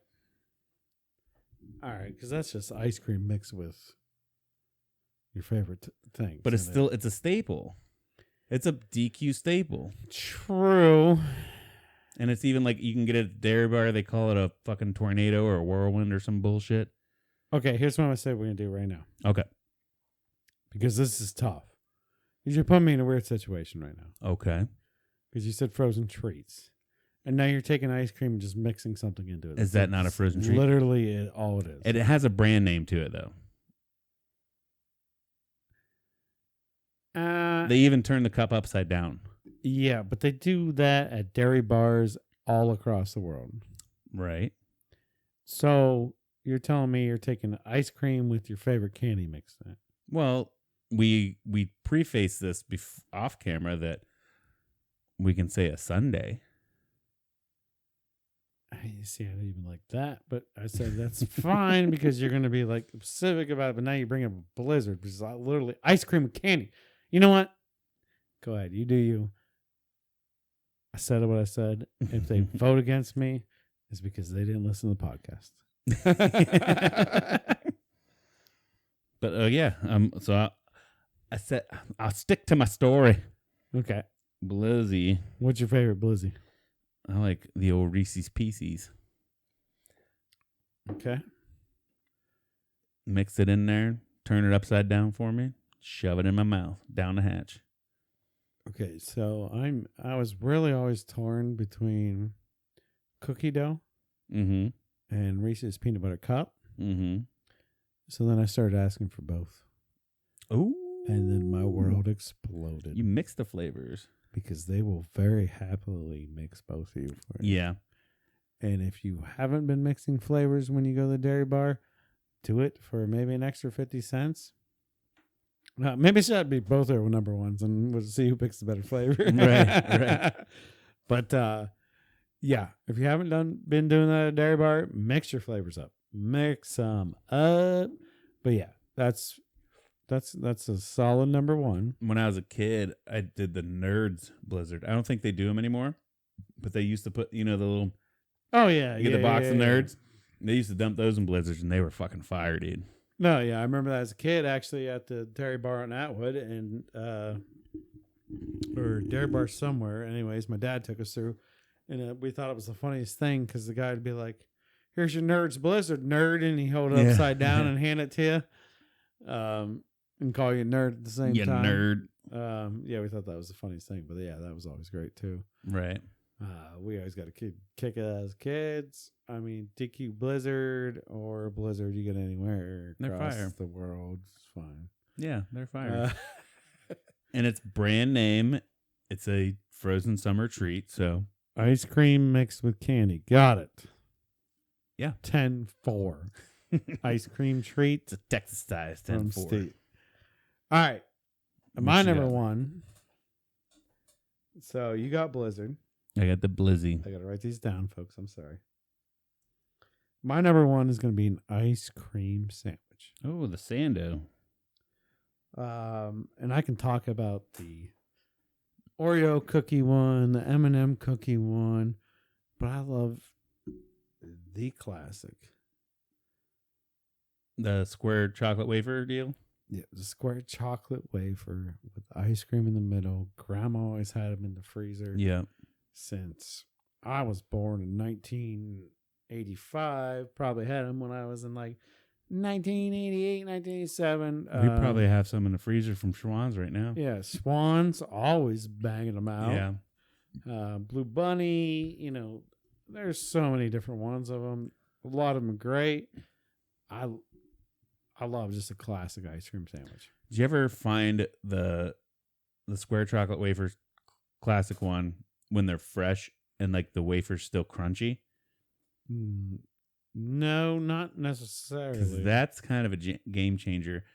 Because that's just ice cream mixed with your favorite thing. But it's a staple. It's a DQ staple. True. And it's even like you can get it at Dairy Bar. They call it a fucking tornado or a whirlwind or some bullshit. Okay, here's what I'm going to say we're going to do right now. Okay. Because this is tough. Because you're putting me in a weird situation right now. Okay. Because you said frozen treats. And now you're taking ice cream and just mixing something into it. Is that not a frozen treat? Literally all it is. It has a brand name to it, though. They even turn the cup upside down. Yeah, but they do that at dairy bars all across the world. Right. So you're telling me you're taking ice cream with your favorite candy mixed in it? Well, we preface this off camera that we can say a sundae. See, I didn't even like that, but I said that's fine because you're going to be like specific about it. But now you bring up a Blizzard, which is literally ice cream with candy. You know what? Go ahead, you do you. I said what I said. If they vote against me, it's because they didn't listen to the podcast. But yeah, so I said I'll stick to my story. Okay, Blizzy. What's your favorite Blizzy? I like the old Reese's Pieces. Okay. Mix it in there. Turn it upside down for me. Shove it in my mouth. Down the hatch. Okay, so I was really always torn between cookie dough and Reese's Peanut Butter Cup. Mm-hmm. So then I started asking for both. Ooh. And then my world exploded. You mix the flavors. Because they will very happily mix both of you for you. Yeah. And if you haven't been mixing flavors when you go to the dairy bar, do it for maybe an extra 50 cents. Maybe it should be both our number ones, and we'll see who picks the better flavor. Right. But yeah, if you haven't been doing that at a dairy bar, mix your flavors up. Mix them up. But yeah, that's a solid number one. When I was a kid, I did the Nerds Blizzard. I don't think they do them anymore, but they used to put, the little... Oh, yeah. You get the box of Nerds. They used to dump those in Blizzards, and they were fucking fire, dude. No, yeah. I remember that as a kid, actually, at the dairy bar on Atwood, and or dairy bar somewhere. Anyways, my dad took us through, and we thought it was the funniest thing because the guy would be like, "Here's your Nerds Blizzard, nerd," and he hold it upside down and hand it to you, and call you nerd at the same time. Nerd. Yeah, we thought that was the funniest thing, but yeah, that was always great too. Right. We always got a kick it as kids. I mean, DQ Blizzard or Blizzard, you get anywhere across the world, it's fine. Yeah, they're fire. And it's brand name. It's a frozen summer treat. So ice cream mixed with candy. Got it. Yeah. 10-4. Ice cream treat. It's a Texas size 10-4. All right. My number one. So you got Blizzard. I got the Blizzy. I got to write these down, folks. I'm sorry. My number one is going to be an ice cream sandwich. Oh, the Sando. And I can talk about the Oreo cookie one, the M&M cookie one, but I love the classic. The square chocolate wafer deal? Yeah, the square chocolate wafer with ice cream in the middle. Grandma always had them in the freezer. Yeah. Since I was born in 1985. Probably had them when I was in like 1988, 1987. We probably have some in the freezer from Schwann's right now. Yeah, Schwann's always banging them out. Yeah. Blue Bunny, there's so many different ones of them. A lot of them are great. I love just a classic ice cream sandwich. Did you ever find the square chocolate wafers classic one when they're fresh and like the wafer's still crunchy? No, not necessarily. 'Cause that's kind of a game changer.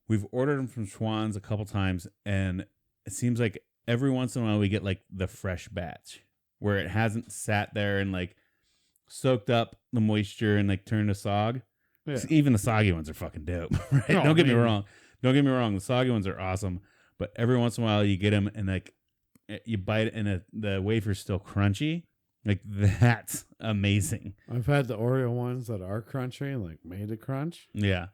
We've ordered them from Schwann's a couple times, and it seems like every once in a while we get like the fresh batch where it hasn't sat there and like soaked up the moisture and like turned to sog. Yeah. Even the soggy ones are fucking dope, right? Don't get me wrong. The soggy ones are awesome, but every once in a while you get them and like you bite it and the wafer's still crunchy. Like, that's amazing. I've had the Oreo ones that are crunchy, like made to crunch. Yeah.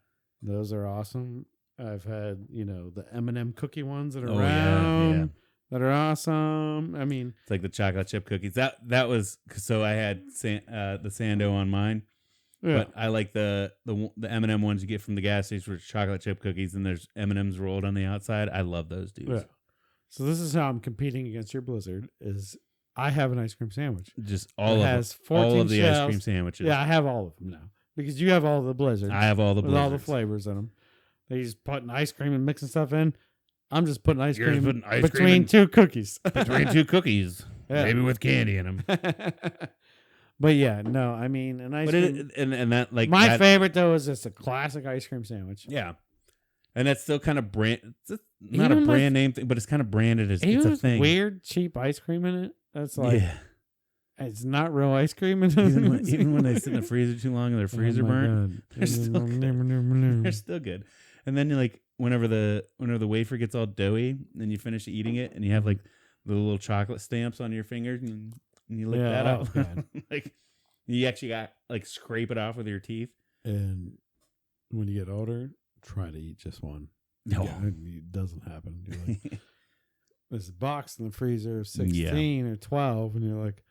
Those are awesome. I've had, the M&M cookie ones that are round that are awesome. I mean, it's like the chocolate chip cookies. That was, so I had the Sando on mine. Yeah. But I like the M&M ones you get from the gas station with chocolate chip cookies, and there's M&Ms rolled on the outside. I love those dudes. Yeah. So this is how I'm competing against your Blizzard is I have an ice cream sandwich. Just all of the ice cream sandwiches. Yeah, I have all of them now. Because you have all the Blizzards. I have all the Blizzards. With all the flavors in them. They just putting ice cream and mixing stuff in. I'm just putting ice cream between two cookies. Between two cookies. Yeah. Maybe with candy in them. But yeah, no, I mean, an ice cream. And that, like, my favorite, though, is just a classic ice cream sandwich. Yeah. And that's still kind of not a brand name thing, but it's kind of branded as it's a thing. Weird, cheap ice cream in it. That's like, it's not real ice cream in it. Even when they sit in the freezer too long and their freezer burnt, they're still good. They're still good. And then you like, whenever the wafer gets all doughy, and you finish eating it, and you have like the little chocolate stamps on your fingers, and you lick that up. Like, you actually got like scrape it off with your teeth. And when you get older, try to eat just one. No, it doesn't happen. You're like, there's a box in the freezer of 16 or 12, and you're like,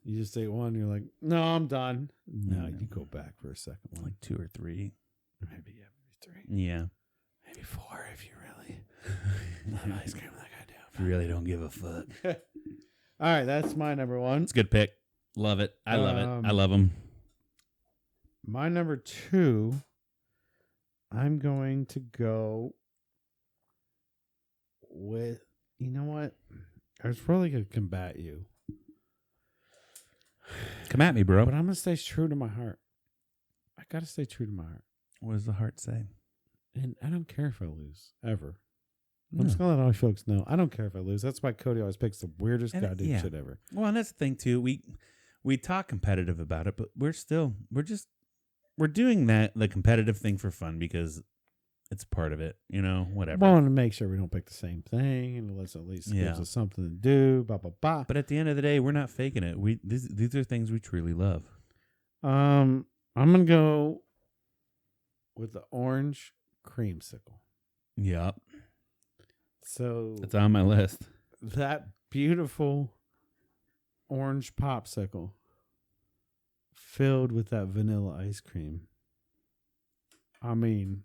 you just ate one. You're like, no, I'm done. No, you go back for a second one, like 2 or 3, maybe 3. Yeah, maybe 4 if you really love ice cream like I do. If you really don't give a fuck. All right, that's my number one. It's a good pick. Love it. I love it. I love them. My number 2, I'm going to go with, you know what? I was probably going to combat you. Come at me, bro. But I'm going to stay true to my heart. I got to stay true to my heart. What does the heart say? And I don't care if I lose, ever. No. I'm just going to let all folks know. I don't care if I lose. That's why Cody always picks the weirdest goddamn shit ever. Well, and that's the thing, too. We talk competitive about it, but we're doing the competitive thing for fun because it's part of it, whatever. I want to make sure we don't pick the same thing, and let's at least gives us something to do, blah, blah, blah. But at the end of the day, we're not faking it. These are things we truly love. I'm going to go with the orange creamsicle. Yep. So it's on my list. That beautiful orange popsicle filled with that vanilla ice cream. I mean,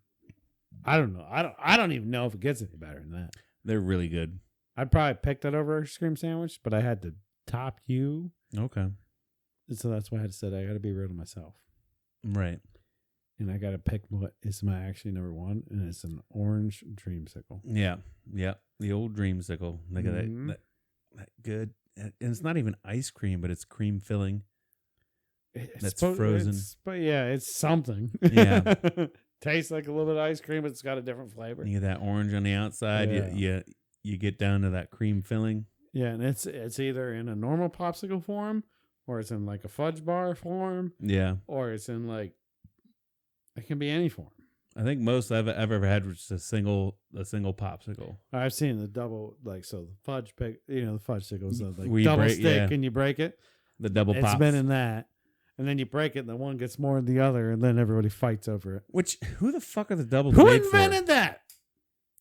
I don't know. I don't even know if it gets any better than that. They're really good. I'd probably pick that over a cream sandwich, but I had to top you. Okay. So that's why I had to say I got to be real to myself. Right. And I got to pick what is my actually number one, and it's an orange dreamsicle. Yeah. Yeah. The old dreamsicle. Look at that good. And it's not even ice cream, but it's cream filling. That's frozen. But yeah, it's something. Yeah. Tastes like a little bit of ice cream, but it's got a different flavor. You get that orange on the outside. Yeah. You get down to that cream filling. Yeah, and it's either in a normal popsicle form, or it's in like a fudge bar form. Yeah. Or it's in like, it can be any form. I think most I've ever had was just a single popsicle. I've seen the double, like, so the fudge pick, the fudge sickles, like Where you double break, stick and you break it. The double It's pops. been in that. And then you break it and the one gets more than the other and then everybody fights over it. Which, who the fuck are the doubles Who made invented for? that?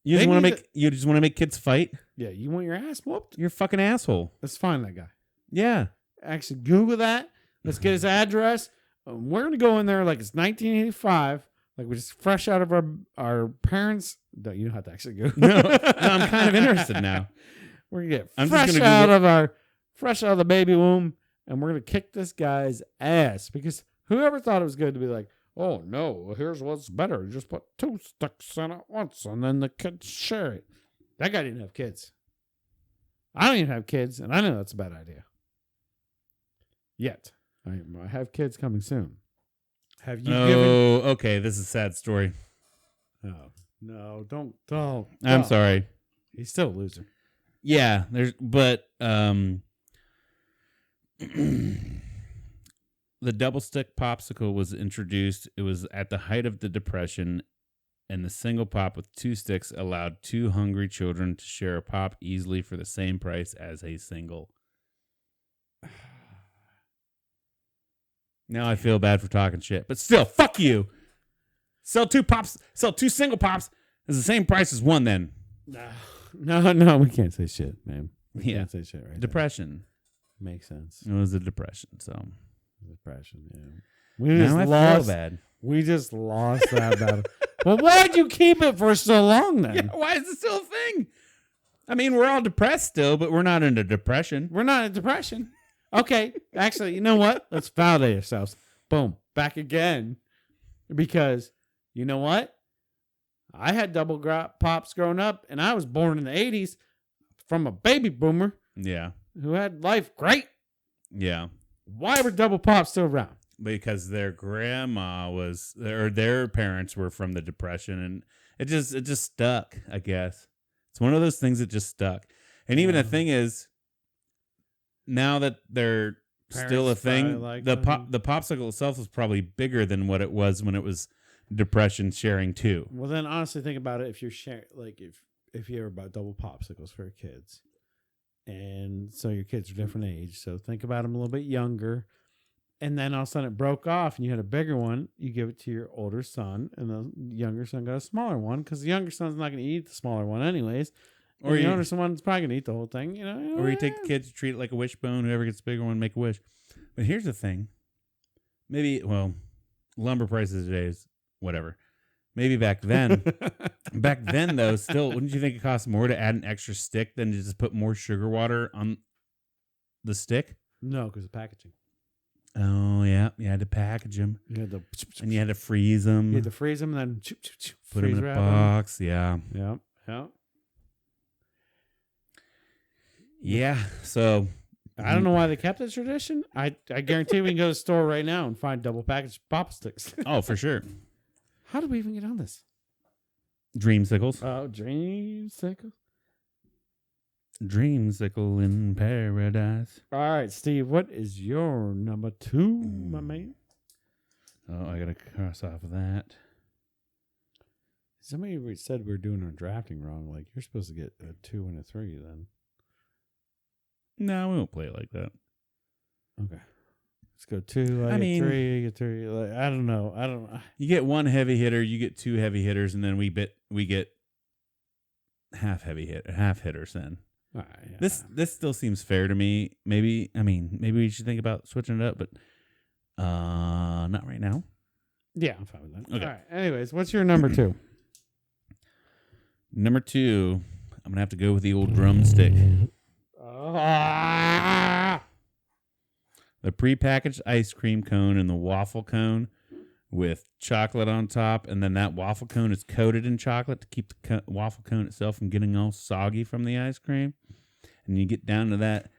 You just want to make kids fight? Yeah, you want your ass whooped? You're a fucking asshole. Let's find that guy. Yeah. Actually, Google that. Let's get his address. We're going to go in there like it's 1985. Like we're just fresh out of our parents. No, you don't have to actually go. No, I'm kind of interested now. We're going to get fresh out of the baby womb. And we're going to kick this guy's ass. Because whoever thought it was good to be like, oh, no, here's what's better. Just put 2 sticks in at once, and then the kids share it. That guy didn't have kids. I don't even have kids, and I know that's a bad idea. Yet. I have kids coming soon. Have you given... Oh, okay. This is a sad story. Oh, no, don't. I'm sorry. He's still a loser. Yeah, but the double stick popsicle was introduced. It was at the height of the Depression, and the single pop with 2 sticks allowed 2 hungry children to share a pop easily for the same price as a single. Now I feel bad for talking shit, but still, fuck you. Sell 2 single pops. It's the same price as one then. No, we can't say shit, man. We can't say shit right Depression. There. Makes sense. It was a depression, so. Depression, yeah. We just lost that battle. Well, why'd you keep it for so long then? Yeah, why is it still a thing? I mean, we're all depressed still, but we're not in a depression. We're not in depression. Okay, actually, you know what? Let's validate ourselves. Boom, back again. Because, you know what? I had double pops growing up, and I was born in the 80s from a baby boomer. Yeah. Who had life great. Yeah. Why were double pops still around? Because their grandma or their parents were from the Depression, and it just stuck, I guess. It's one of those things that just stuck. And even the thing is, now that they're still a thing, the popsicle itself is probably bigger than what it was when it was Depression sharing too. Well, then honestly think about it. If you're sharing, like if you ever bought double popsicles for your kids, and so your kids are different age, so think about them a little bit younger, and then all of a sudden it broke off and you had a bigger one, you give it to your older son, and the younger son got a smaller one because the younger son's not going to eat the smaller one anyways. Or the older one's probably going to eat the whole thing, Or you take the kids, treat it like a wishbone. Whoever gets the bigger one, make a wish. But here's the thing. Lumber prices today is whatever. Maybe back then. Back then, though, still, wouldn't you think it cost more to add an extra stick than to just put more sugar water on the stick? No, because of packaging. Oh, yeah. You had to package them. And you had to freeze them. You had to freeze them and then put them in a box. Yeah. Yep. Yep. Yeah, so I don't know why they kept this tradition. I guarantee we can go to the store right now and find double packaged pop sticks. Oh, for sure. How did we even get on this? Dreamsicles. Oh, Dreamsicle. Dreamsicle in paradise. All right, Steve, what is your number 2, my man? Oh, I got to cross off that. Somebody said we're doing our drafting wrong. Like, you're supposed to get a 2 and a 3 then. No, we won't play it like that. Okay. Let's go 2. I get 3. You get 3. Like, I don't know. You get one heavy hitter. You get 2 heavy hitters, and then we get half hitters. Then yeah. this still seems fair to me. Maybe we should think about switching it up, but not right now. Yeah, I'm fine with that. Okay. All right. Anyways, what's your number 2? Number 2, I'm gonna have to go with the old drumstick. The prepackaged ice cream cone and the waffle cone with chocolate on top, and then that waffle cone is coated in chocolate to keep the waffle cone itself from getting all soggy from the ice cream. And you get down to that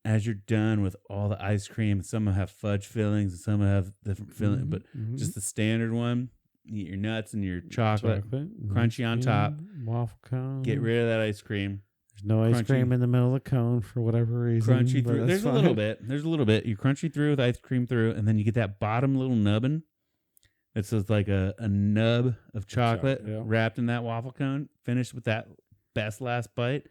as you're done with all the ice cream. Some have fudge fillings and some have different fillings, but just the standard one. You eat your nuts and your chocolate crunchy on top. Waffle cone. Get rid of that ice cream. There's no ice cream in the middle of the cone for whatever reason. Crunchy through. There's a little bit. You crunchy through with ice cream through, and then you get that bottom little nubbin. It's just like a nub of chocolate wrapped in that waffle cone. Finished with that best last bite.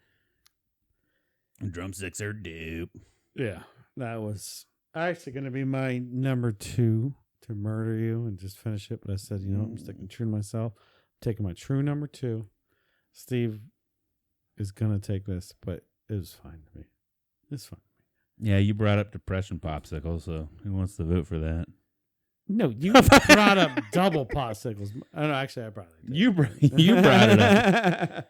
Drumsticks are dope. Yeah, that was actually going to be my number 2 to murder you and just finish it. But I said, I'm sticking true to myself. I'm taking my true number 2. Steve is going to take this, but it was fine to me. It's fine. Yeah, you brought up depression popsicle, so who wants to vote for that? No, you brought up double popsicles. Oh, no, actually, I probably did. You brought it up.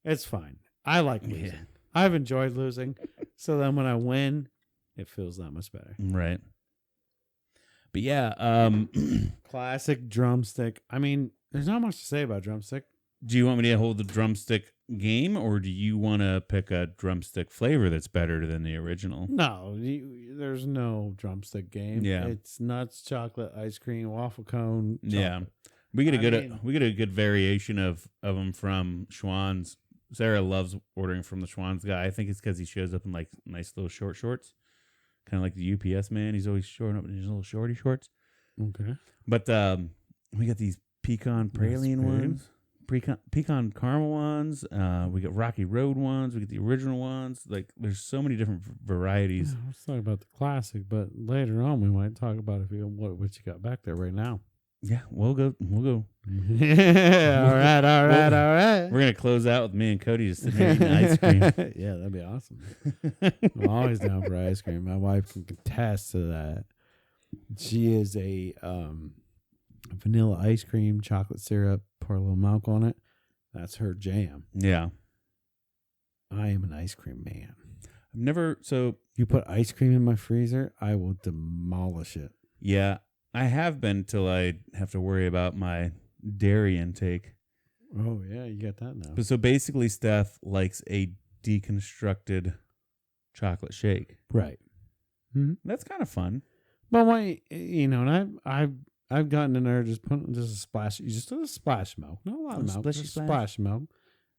It's fine. I like losing. Yeah. I've enjoyed losing. So then when I win, it feels that much better. Right. But yeah. Classic drumstick. I mean, there's not much to say about drumstick. Do you want me to hold the drumstick game, or do you want to pick a drumstick flavor that's better than the original? No, there's no drumstick game. Yeah, it's nuts, chocolate, ice cream, waffle cone. Chocolate. Yeah, we get a good variation of them from Schwann's. Sarah loves ordering from the Schwann's guy. I think it's because he shows up in like nice little short shorts, kind of like the UPS man. He's always showing up in his little shorty shorts. Okay, but we got these pecan praline ones. Pecan caramel ones. We got Rocky Road ones. We get the original ones. Like, there's so many different varieties. Yeah, let's talk about the classic, but later on we might talk about what you got back there right now. Yeah, we'll go. Yeah, all right. We're gonna close out with me and Cody just sitting there eating ice cream. Yeah, that'd be awesome. I'm always down for ice cream. My wife can contest to that. She is a vanilla ice cream, chocolate syrup, pour a little milk on it. That's her jam. Yeah. I am an ice cream man. You put ice cream in my freezer, I will demolish it. Yeah, I have been till I have to worry about my dairy intake. Oh, yeah, you got that now. But so basically Steph likes a deconstructed chocolate shake. Right. Mm-hmm. That's kind of fun. But and I've gotten in there just a splash. You just do a splash milk, not a lot of milk, just splash milk.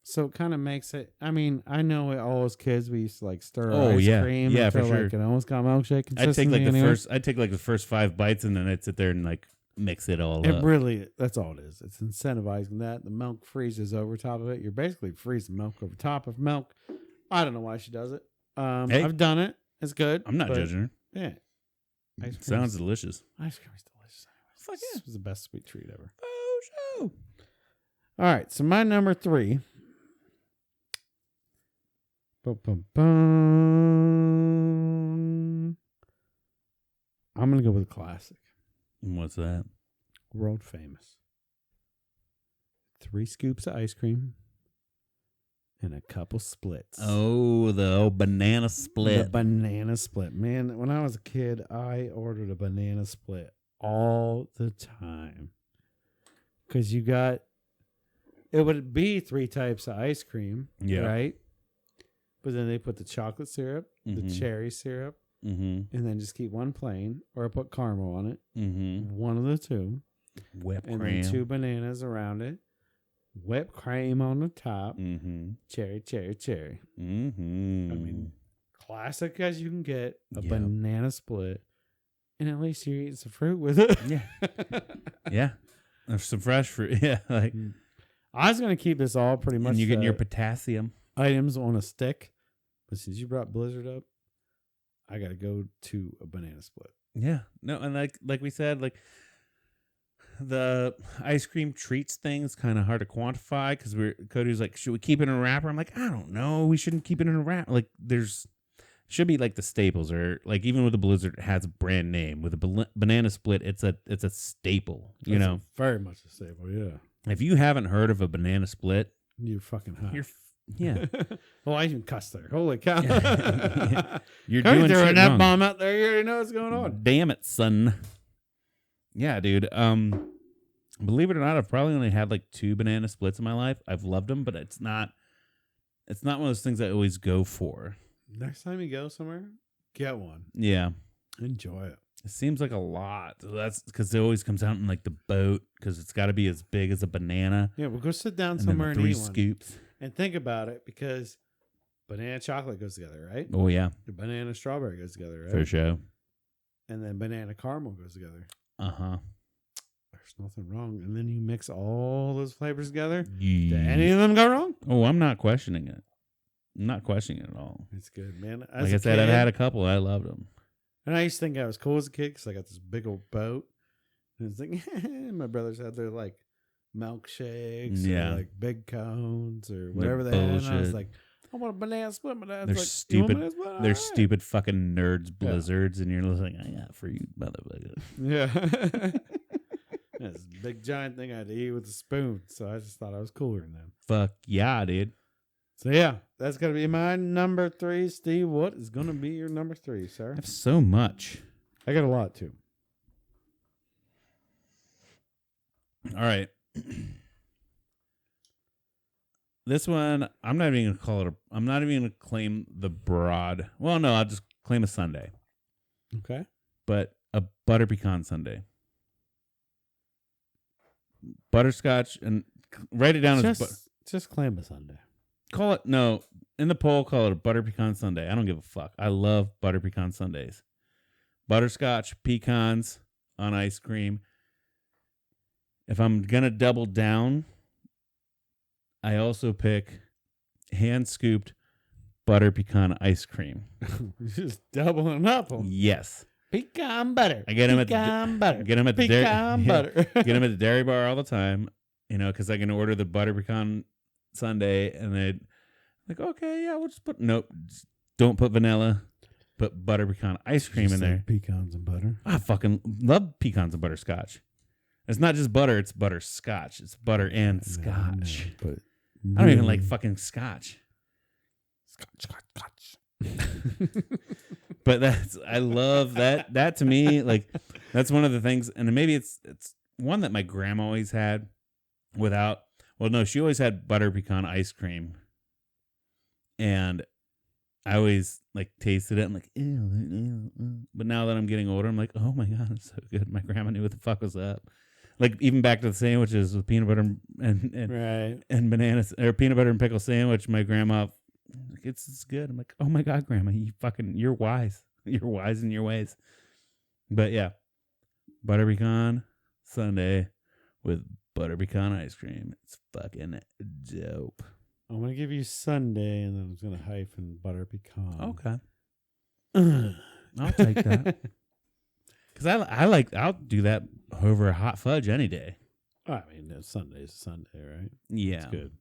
So it kind of makes it. I mean, I know all as kids we used to like stir ice cream until for sure. Like it almost got milkshake consistency. I'd take like the first 5 bites and then I'd sit there and like mix it all up. It really, that's all it is. It's incentivizing that. The milk freezes over top of it. You're basically freezing milk over top of milk. I don't know why she does it. Hey, I've done it. It's good. I'm not judging her. Yeah. Sounds delicious. Ice cream is delicious. Fuck yeah. This was the best sweet treat ever. Oh, show. All right. So my number 3. I'm going to go with a classic. What's that? World famous. 3 scoops of ice cream and a couple splits. Oh, the old banana split. The banana split. Man, when I was a kid, I ordered a banana split all the time. Because it would be 3 types of ice cream, right? But then they put the chocolate syrup, the cherry syrup, and then just keep one plain, or put caramel on it. One of the 2. Whipped and cream. then 2 bananas around it. whipped cream on the top, Mm-hmm. cherry, cherry, cherry. Mm-hmm. I mean, classic as you can get, a Yep. banana split. And at least you're eating some fruit with it. Yeah. Yeah. There's some fresh fruit. Yeah. Like, I was going to keep this all pretty much. and you're getting your potassium. Items on a stick. But since you brought Blizzard up, I got to go to a banana split. Yeah. No, and like we said, like the ice cream treats thing is kind of hard to quantify because Cody's like, should we keep it in a wrapper? I'm like, I don't know. We shouldn't keep it in a wrapper. Like should be like the staples, or like even with the Blizzard, it has a brand name. With a banana split, it's a staple. You know, very much a staple. Yeah. If you haven't heard of a banana split, you're fucking hot. Yeah. Oh, I even cussed there. Holy cow! You're doing shit an wrong. F-bomb out there. You already know what's going on. Damn it, son. Yeah, dude. Believe it or not, I've probably only had like 2 banana splits in my life. I've loved them, but it's not one of those things I always go for. Next time you go somewhere, get one. Yeah. Enjoy it. It seems like a lot. That's because it always comes out in like the boat because it's got to be as big as a banana. Yeah, we'll go sit down And somewhere and 3 eat scoops. one. And think about it, because banana chocolate goes together, right? Oh, yeah. The banana strawberry goes together, right? For sure. And then banana caramel goes together. Uh-huh. There's nothing wrong. And then you mix all those flavors together. Yeah. Did any of them go wrong? Oh, I'm not questioning it. I'm not questioning it at all. It's good, man. Like I said, I've had a couple. I loved them. And I used to think I was cool as a kid because I got this big old boat. And it's like, my brothers had their like milkshakes, or like big cones, or whatever they had. And I was like, I want a banana split. My dad's They're like, stupid. They're They're stupid fucking nerds blizzards, and you're like, I got for you, motherfucker. Yeah. That's a big giant thing I had to eat with a spoon. So I just thought I was cooler than them. Fuck yeah, dude. So yeah, that's gonna be my number 3. Steve, what is gonna be your number 3, sir? I have so much. I got a lot too. All right. This one, I'm not even gonna claim the broad. Well, no, I'll just claim a sundae. Okay. But a butter pecan sundae. Butterscotch, and write it down as just claim a sundae. Call it, no, in the poll, call it a butter pecan sundae. I don't give a fuck. I love butter pecan sundaes. Butterscotch, pecans on ice cream. If I'm going to double down, I also pick hand-scooped butter pecan ice cream. Just doubling up on Yes. pecan butter. I get them pecan butter. Get them at the pecan butter. Get them at the dairy bar all the time, because I can order the butter pecan sundae, and they'd like, okay, yeah, we'll just don't put vanilla, put butter pecan ice cream in there. Pecans and butter. I fucking love pecans and butterscotch. It's not just butter; it's butterscotch. It's butter and scotch. But I don't even like fucking scotch. Scotch. But I love that. That to me, like, that's one of the things, and maybe it's one that my grandma always had without. Well, no, she always had butter pecan ice cream, and I always like tasted it. I'm like, ew. But now that I'm getting older, I'm like, oh my god, it's so good. My grandma knew what the fuck was up. Like, even back to the sandwiches with peanut butter and bananas, or peanut butter and pickle sandwich. My grandma, like, it's good. I'm like, oh my god, grandma, you're wise. You're wise in your ways. But yeah, butter pecan sundae with butter pecan ice cream. It's fucking dope. I'm gonna give you sundae, and then I'm gonna hyphen butter pecan. Okay, I'll take that. Because I'll do that over a hot fudge any day. I mean, Sunday's a Sunday, right? Yeah, it's good.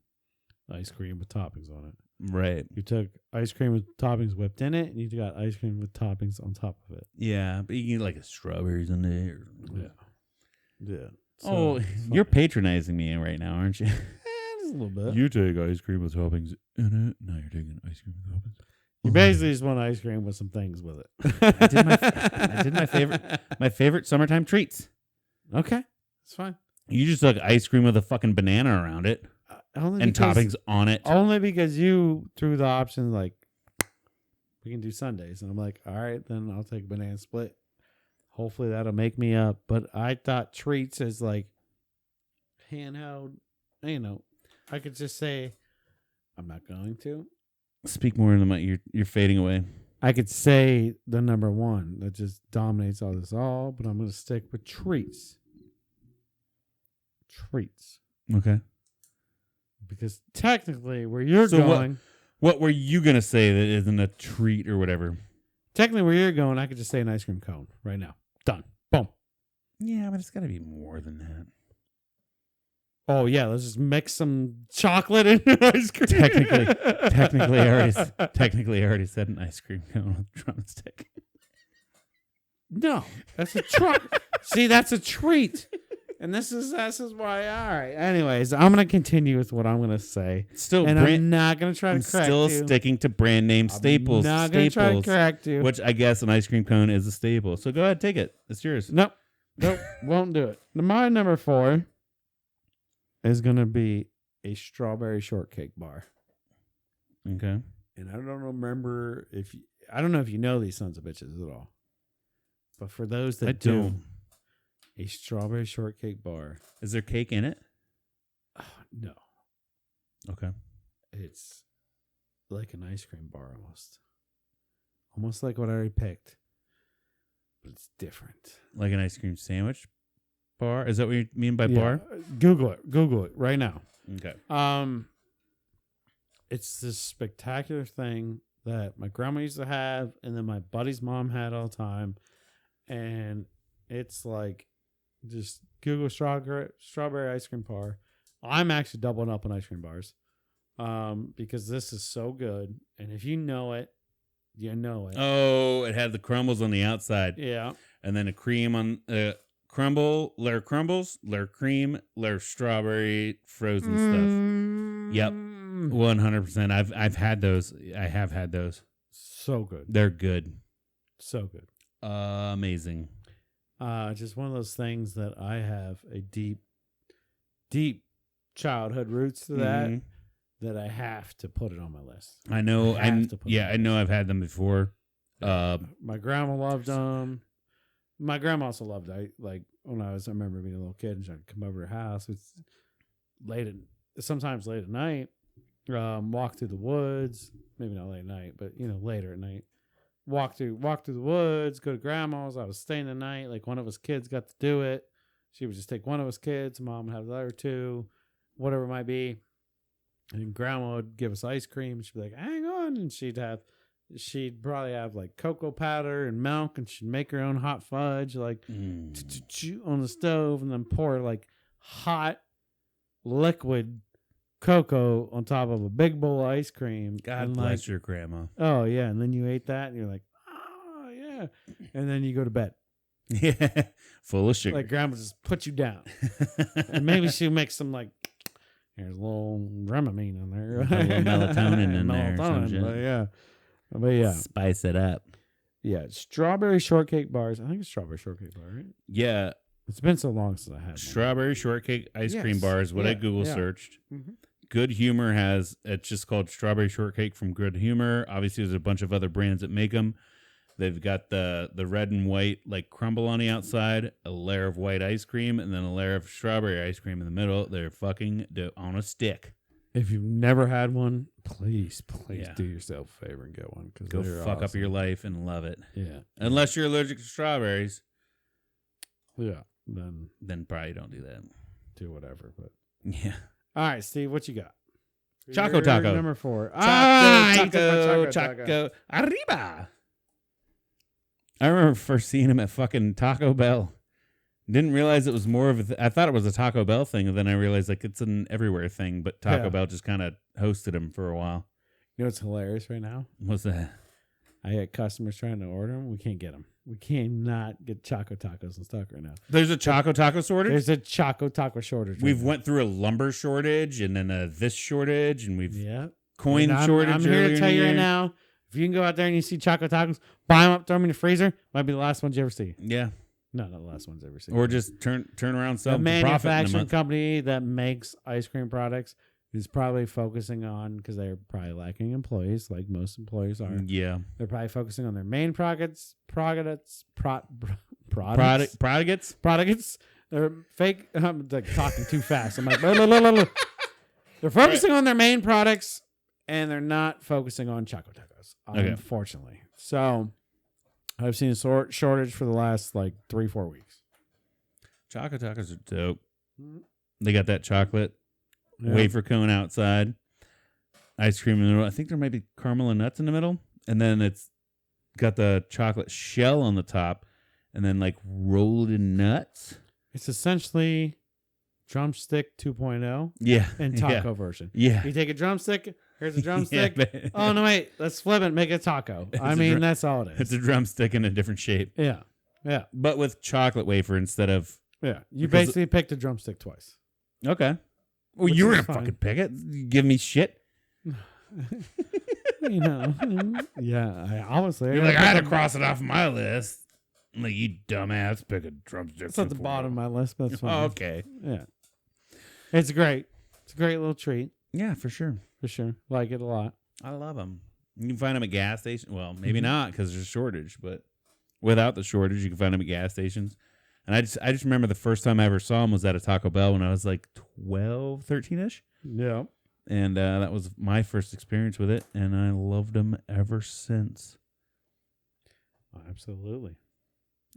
Ice cream with toppings on it. Right. You took ice cream with toppings whipped in it, and you got ice cream with toppings on top of it. Yeah, but you can get like a strawberries in there. Yeah. So, you're patronizing me right now, aren't you? Just a little bit. You take ice cream with toppings in it. Now you're taking ice cream with toppings. You basically just want ice cream with some things with it. I did my favorite summertime treats. Okay, that's fine. You just took ice cream with a fucking banana around it and toppings on it. Only because you threw the option like, we can do Sundays, and I'm like, all right, then I'll take a banana split. Hopefully that'll make me up. But I thought treats is like handheld, I could just say, I'm not going to. Speak more into the mic. You're fading away. I could say the number one that just dominates all this but I'm going to stick with treats. Treats. Okay. Because technically, where you're going... What were you going to say that isn't a treat or whatever? Technically, where you're going, I could just say an ice cream cone right now. Done. Boom. Yeah, but it's got to be more than that. Oh, yeah. Let's just mix some chocolate into ice cream. Technically, I already said an ice cream cone with drumstick. No, that's a treat. See, that's a treat. And this is why. All right. Anyways, I'm gonna continue with what I'm gonna say. I'm not gonna try to correct you. Still sticking to brand name staples. I'm not gonna try to correct you. Which I guess an ice cream cone is a staple. So go ahead, take it. It's yours. Nope, won't do it. My number 4 is gonna be a strawberry shortcake bar. Okay. And I don't remember I don't know if you know these sons of bitches at all. But for those that do. A strawberry shortcake bar. Is there cake in it? No. Okay. It's like an ice cream bar almost. Almost like what I already picked. But it's different. Like an ice cream sandwich bar? Is that what you mean by bar? Google it right now. Okay. It's this spectacular thing that my grandma used to have and then my buddy's mom had all the time. And it's like just Google strawberry ice cream bar. I'm actually doubling up on ice cream bars because this is so good. And if you know it, you know it. Oh, it had the crumbles on the outside. Yeah. And then a cream on layer crumbles, layer cream, layer strawberry, frozen stuff. Yep. 100%. I've had those. I have had those. So good. They're good. So good. Amazing. Just one of those things that I have a deep childhood roots to that I have to put it on my list. I know. I know I've had them before. My grandma loved them. My grandma also loved it. I remember being a little kid and she'd come over to her house. It's sometimes late at night. Walk through the woods. Maybe not late at night, but later at night. Walk through the woods, go to grandma's. I was staying the night. Like one of us kids got to do it. She would just take one of us kids. Mom would have the other two, whatever it might be. And grandma would give us ice cream. She'd be like, hang on. And she'd probably have like cocoa powder and milk. And she'd make her own hot fudge, like on the stove and then pour like hot liquid cocoa on top of a big bowl of ice cream. God bless your grandma. Oh, yeah. And then you ate that and you're like, oh, yeah. And then you go to bed. Yeah. Full of sugar. Like grandma just put you down. And maybe she'll make some like, there's a little Dramamine in there. A little melatonin in there. But yeah. Spice it up. Yeah. Strawberry shortcake bars. I think it's strawberry shortcake bar, right? Yeah. It's been so long since I had one. Strawberry shortcake ice cream bar is what I Google searched. Mm-hmm. Good Humor it's just called strawberry shortcake from Good Humor. Obviously, there's a bunch of other brands that make them. They've got the red and white like crumble on the outside, a layer of white ice cream, and then a layer of strawberry ice cream in the middle. They're fucking on a stick. If you've never had one, please do yourself a favor and get one. Go fuck up your life and love it. Yeah. Unless you're allergic to strawberries. Yeah. Then probably don't do that. Do whatever. But yeah. All right, Steve, what you got? Choco Taco. Number 4. Choco. Arriba. I remember first seeing him at fucking Taco Bell. Didn't realize it was more of I thought it was a Taco Bell thing, and then I realized like it's an everywhere thing, but Taco Bell just kind of hosted him for a while. You know what's hilarious right now? What's that? I had customers trying to order them. We can't get them. We cannot get Choco Tacos in stock right now. There's a Choco Taco shortage? There's a Choco Taco shortage. We've went through a lumber shortage and then this shortage, and we've coin and shortage. I'm here to tell you right now, if you can go out there and you see Choco Tacos, buy them up, throw them in the freezer. Might be the last ones you ever see. Yeah. No, not the last ones ever seen. Or just turn around some manufacturing company that makes ice cream products is probably focusing on, because they're probably lacking employees, like most employers are. Yeah. They're probably focusing on their main products. They're fake. I'm like talking too fast. I'm like, They're focusing on their main products, and they're not focusing on Choco Tacos, unfortunately. So I've seen a shortage for the last 3-4 weeks. Choco Tacos are dope. They got that chocolate wafer cone outside, ice cream in the middle. I think there might be caramel and nuts in the middle, and then it's got the chocolate shell on the top, and then rolled in nuts. It's essentially drumstick 2.0. Yeah. And taco version. Yeah. You take a drumstick. Here's a drumstick. Oh, no, wait. Let's flip it and make a taco. That's all it is. It's a drumstick in a different shape. Yeah. Yeah. But with chocolate wafer insteed of... Yeah. You basically picked a drumstick twice. Okay. Well, you were going to fucking pick it. You give me shit. Yeah. Obviously. You're I had to cross it off my list. I'm like, you dumbass, pick a drumstick. It's at the bottom of my list, but that's fine. Oh, okay. Yeah. It's great. It's a great little treat. Yeah, for sure. For sure. Like it a lot. I love them. You can find them at gas stations. Well, maybe not because there's a shortage, but without the shortage, you can find them at gas stations. And I just remember the first time I ever saw them was at a Taco Bell when I was 12, 13-ish. Yeah. And that was my first experience with it, and I loved them ever since. Oh, absolutely.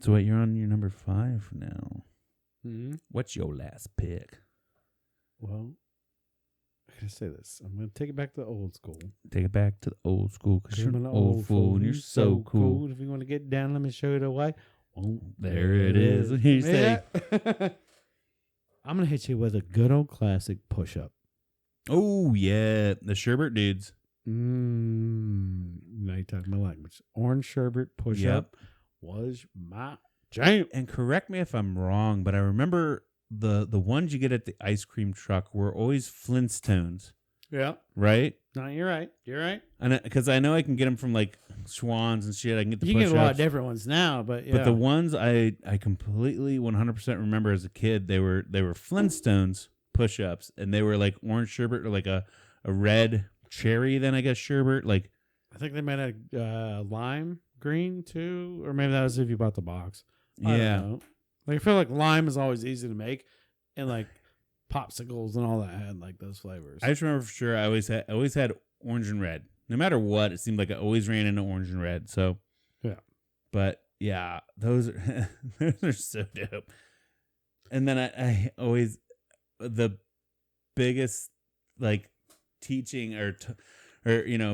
So wait, you're on your number 5 now. Mm-hmm. What's your last pick? Well, I gotta say this. I'm gonna take it back to the old school. Take it back to the old school because you're an old fool and you're so cool. If you want to get down, let me show you the way. Oh, there it is. You say, I'm gonna hit you with a good old classic push-up. Oh yeah, the sherbet dudes. Now you're talking my language. Orange sherbet push-up was my jam. And correct me if I'm wrong, but I remember the ones you get at the ice cream truck were always Flintstones. Yeah. Right? No, you're right. You're right. And because I know I can get them from Schwann's and shit. I can get the You get a lot of different ones now, but yeah. But the ones I completely 100% remember as a kid, they were Flintstones push-ups, and they were orange sherbet or a red cherry, then I guess sherbet. I think they might have lime green too, or maybe that was if you bought the box. I don't know. I feel like lime is always easy to make, and popsicles and all that had those flavors. I just remember for sure I always had orange and red. No matter what, it seemed like I always ran into orange and red. So yeah, but yeah, those are so dope. And then I always the biggest teaching or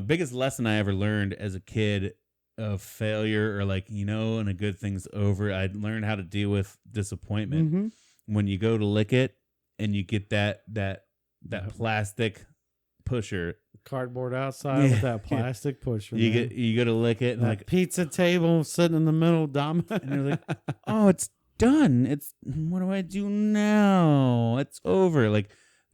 biggest lesson I ever learned as a kid of failure or and a good thing's over. I learned how to deal with disappointment when you go to lick it and you get that plastic pusher, cardboard outside with that plastic pusher. You go to lick it and that pizza table sitting in the middle, dominant. And you're oh, it's done. What do I do now? It's over.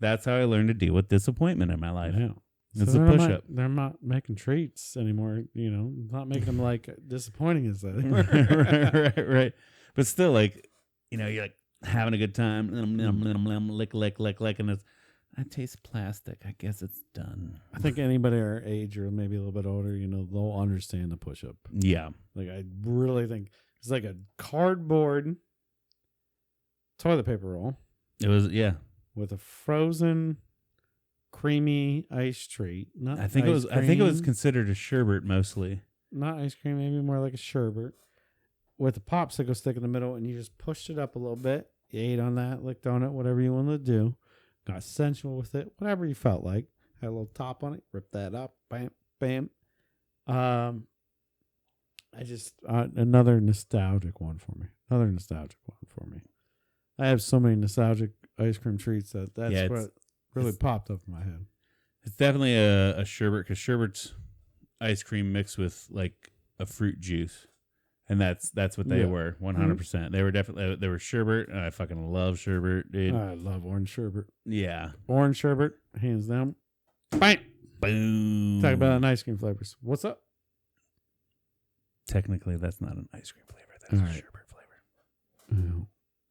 That's how I learned to deal with disappointment in my life. Yeah. It's a push-up. They're not making treats anymore, not making them disappointing as that. right. But still, you're having a good time, lick, and it's, I taste plastic. I guess it's done. I think anybody our age or maybe a little bit older, they'll understand the push-up. Yeah. I really think it's like a cardboard toilet paper roll. It was, yeah. With a frozen creamy ice treat. I think it was considered a sherbet mostly. Not ice cream, maybe more like a sherbet. With a popsicle stick in the middle, and you just pushed it up a little bit. You ate on that, licked on it, whatever you wanted to do. Got sensual with it, whatever you felt like. Had a little top on it, ripped that up, bam, bam. Another nostalgic one for me. I have so many nostalgic ice cream treats that's what really popped up in my head. It's definitely a sherbet because sherbet's ice cream mixed with a fruit juice, and that's what they were 100%. They were definitely sherbet, and I fucking love sherbet, dude. I love orange sherbet. Yeah, orange sherbet, hands down. Bang, boom. Talk about ice cream flavors. What's up? Technically, that's not an ice cream flavor. That's a sherbet flavor. Oh.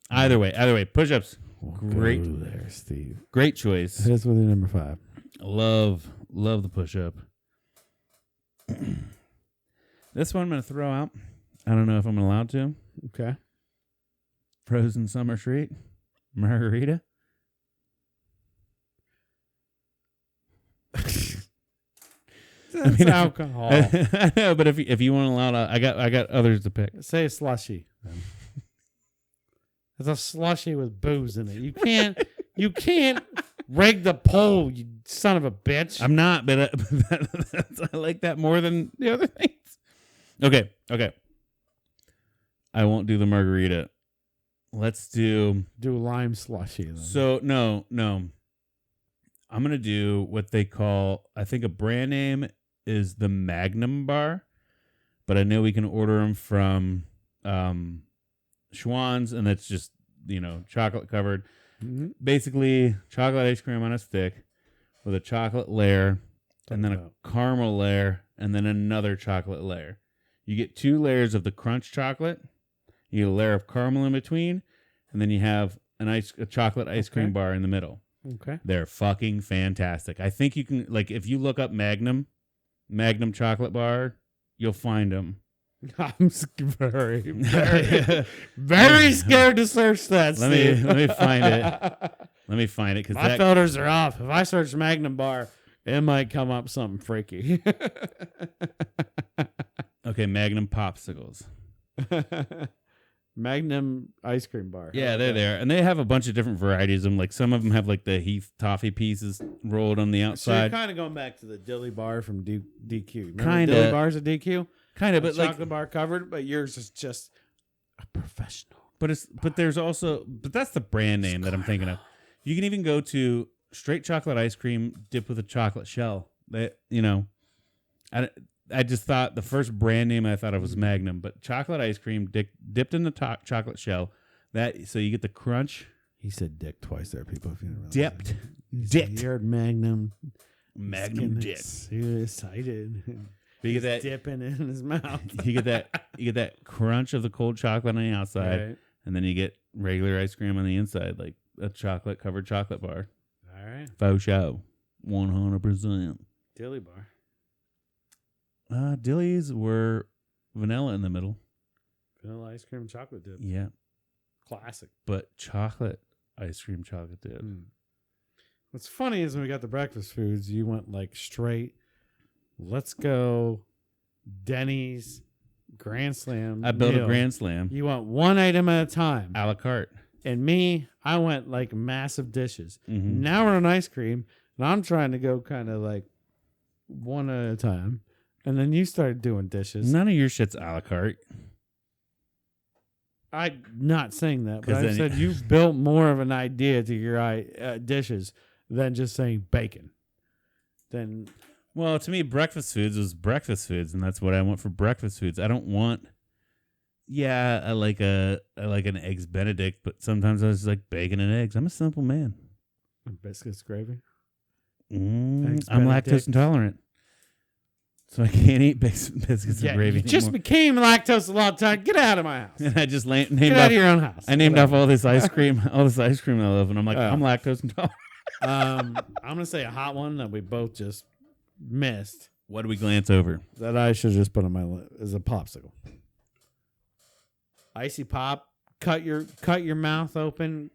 Either way, push-ups. Great there, Steve. Great choice. Hit us with your number 5. Love the push-up. This one I'm going to throw out. I don't know if I'm allowed to. Okay. Frozen summer treat. Margarita. That's alcohol. I know, but if you want a lot of, I got others to pick. Say a slushy. It's a slushy with booze in it. You can't rig the poll, you son of a bitch. I'm not, but I like that more than the other things. Okay. I won't do the margarita. Let's do lime slushy. Then. So no. I'm gonna do what they call. I think a brand name is the Magnum Bar, but I know we can order them from Schwann's, and that's just chocolate covered. Mm-hmm. Basically, chocolate ice cream on a stick with a chocolate layer, and then a caramel layer, and then another chocolate layer. You get 2 layers of the crunch chocolate. You get a layer of caramel in between, and then you have a chocolate ice cream bar in the middle. Okay. They're fucking fantastic. I think you can, if you look up Magnum chocolate bar, you'll find them. I'm very, very scared to search that. Let me find it. Because my filters are off. If I search Magnum bar, it might come up something freaky. Okay, Magnum popsicles. Magnum ice cream bar. Yeah, they're there. And they have a bunch of different varieties of them. Like some of them have the Heath toffee pieces rolled on the outside. So you're kind of going back to the Dilly bar from DQ. Kind of. Dilly bars at DQ? Kind of, but chocolate bar covered, but yours is just a professional. But there's also, that's the brand name that I'm thinking of. You can even go to straight chocolate ice cream dipped with a chocolate shell. I just thought the first brand name I thought of was Magnum, but chocolate ice cream dipped in the chocolate shell. So you get the crunch. He said dick twice there, people. If you don't dipped. You heard Magnum. Magnum dick. You're excited. But you get that dipping in his mouth. You get that crunch of the cold chocolate on the outside, right. And then you get regular ice cream on the inside, like a chocolate covered chocolate bar. All right. Faux show. 100%. Dilly bar. Dillies were vanilla in the middle. Vanilla ice cream and chocolate dip. Yeah. Classic. But chocolate ice cream chocolate dip. What's funny is when we got the breakfast foods, you went straight, let's go, Denny's, Grand Slam. I built a Grand Slam. You went one item at a time. A la carte. And me, I went massive dishes. Mm-hmm. Now we're on ice cream, and I'm trying to go kind of one at a time. And then you started doing dishes. None of your shit's a la carte. I'm not saying that, but I said you built more of an idea to your dishes than just saying bacon. Well, to me, breakfast foods was breakfast foods, and that's what I want for breakfast foods. I don't want. Yeah, I like an eggs Benedict, but sometimes I just like bacon and eggs. I'm a simple man. Biscuits, gravy. I'm lactose intolerant. So I can't eat biscuits and gravy. You just became lactose a long time. Get out of my house. And I just named Get out of your own house. I named off all this ice cream, I love, and I'm like, I'm lactose intolerant. I'm gonna say a hot one that we both just missed. What do we glance over? That I should just put on my list is a popsicle. Icy pop. Cut your mouth open.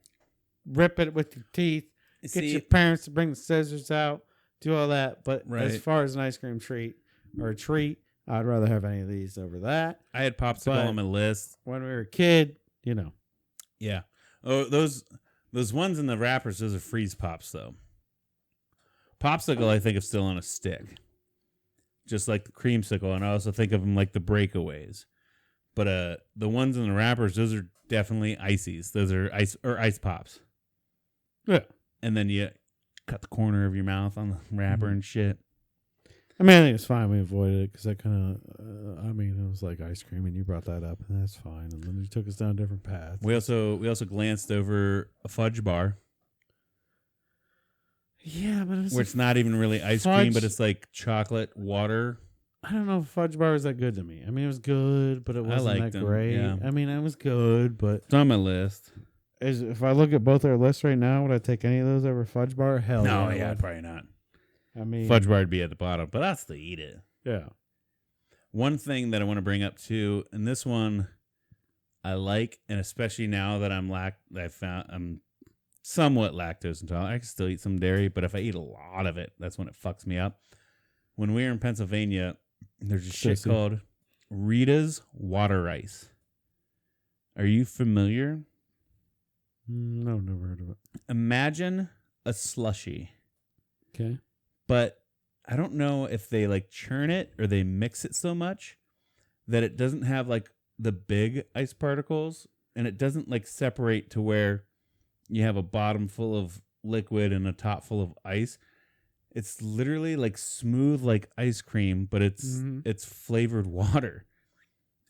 Rip it with your teeth. Get your parents to bring the scissors out. Do all that. But as far as an ice cream treat or a treat, I'd rather have any of these over that. I had popsicle on my list when we were a kid. Yeah. Oh, those ones in the wrappers, those are freeze pops though. Popsicle, I think, is still on a stick, just like the creamsicle, and I also think of them like the breakaways. But the ones in the wrappers, those are definitely ices. Those are ice pops. Yeah. And then you cut the corner of your mouth on the wrapper and shit. I mean, I think it's fine we avoided it because that kind of, it was like ice cream, and you brought that up, and that's fine. And then you took us down different paths. We also glanced over a fudge bar. Yeah, but where it's not even really ice cream, but it's like chocolate water. I don't know if fudge bar was that good to me. I mean, it was good, but it wasn't that great. Yeah. I mean, it was good, but it's on my list. If I look at both our lists right now, would I take any of those over fudge bar? Hell no, yeah, probably not. I mean, fudge bar would be at the bottom, but I'll still eat it. Yeah. One thing that I want to bring up too, and this one I like, and especially now that I'm somewhat lactose intolerant. I can still eat some dairy, but if I eat a lot of it, that's when it fucks me up. when we were in Pennsylvania, there's a shit Sissy. called Rita's water ice. Are you familiar? No, never heard of it. Imagine a slushie, Okay. but I don't know if they like churn it or they mix it so much that it doesn't have like the big ice particles, and it doesn't like separate to where you have a bottom full of liquid and a top full of ice. It's literally like smooth like ice cream, but it's flavored water.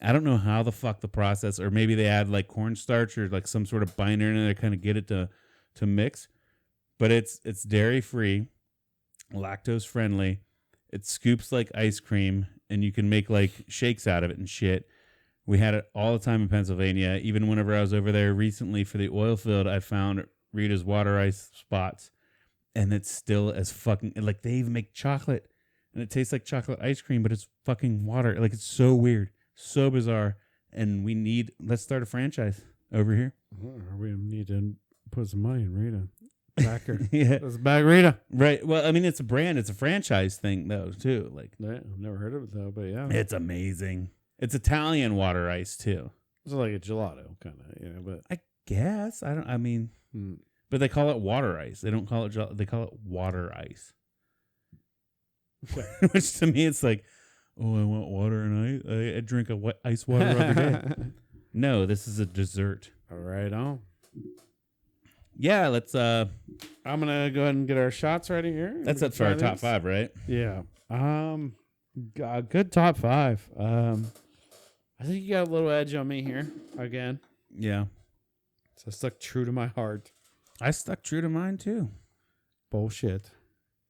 I don't know how the fuck the process, or maybe they add like cornstarch or like some sort of binder in there to kind of get it to mix. But it's dairy free, lactose friendly. It scoops like ice cream, and you can make like shakes out of it and shit. We had it all the time in Pennsylvania. Even whenever I was over there recently for the oil field, I found Rita's water ice spots, and it's still as fucking like they even make chocolate, and it tastes like chocolate ice cream, but it's fucking water. Like it's so weird. So bizarre, and let's start a franchise over here. We need to put some money in Rita. Back her. Yeah, Let's back Rita. right. Well, I mean, it's a brand, it's a franchise thing though, too. Like, Yeah, I've never heard of it though, but yeah, it's amazing. It's Italian water ice too. it's like a gelato kind of, But I guess I mean, but they call it water ice. They don't call it they call it water ice. Which to me, it's like, oh, I want water and ice. I drink ice water every day. No, this is a dessert. All right, on. Yeah, let's. I'm gonna go ahead and get our shots ready here. That's up for our top 5, right? Yeah. Good top 5. I think you got a little edge on me here again. Yeah. So I stuck true to my heart. I stuck true to mine too. Bullshit.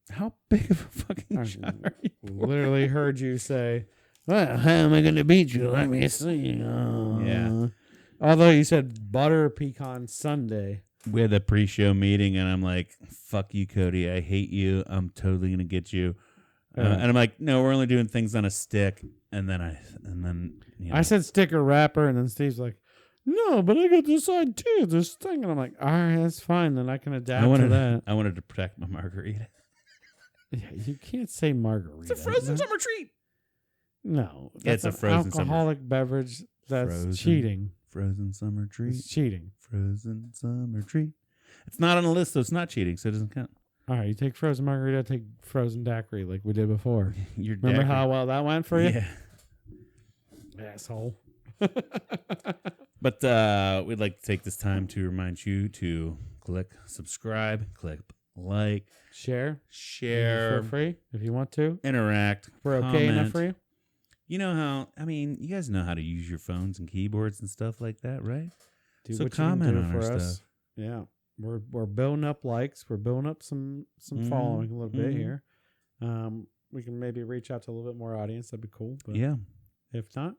How big of a fucking shot are you? Literally heard you say, well, how am I going to beat you? Let me see. Yeah. Although you said butter pecan sundae. We had the pre-show meeting, and I'm like, fuck you, Cody. I hate you. I'm totally going to get you. And I'm like, no, we're only doing things on a stick. And then I said sticker wrapper, and then Steve's like, no, but I got this idea, this thing. And I'm like, all right, that's fine. Then I can adapt to that. I wanted to protect my margarita. Yeah, you can't say margarita. It's a frozen summer treat. No. It's a an frozen alcoholic beverage. That's cheating. Frozen summer treat. It's cheating. Frozen summer treat. It's not on the list, so it's not cheating, so it doesn't count. All right, you take frozen margarita, I take frozen daiquiri like we did before. Remember daiquiri. how well that went for you? Yeah. Asshole. But we'd like to take this time to remind you to click subscribe, click like, Share share for free if you want to. interact. We're comment. okay enough for you. You know how, I mean, you guys know how to use your phones and keyboards and stuff like that, right? Do So what you can comment do on for our us. stuff. Yeah, we're building up likes. We're building up some following a little bit here. We can maybe reach out to a little bit more audience. That'd be cool. But Yeah. if not,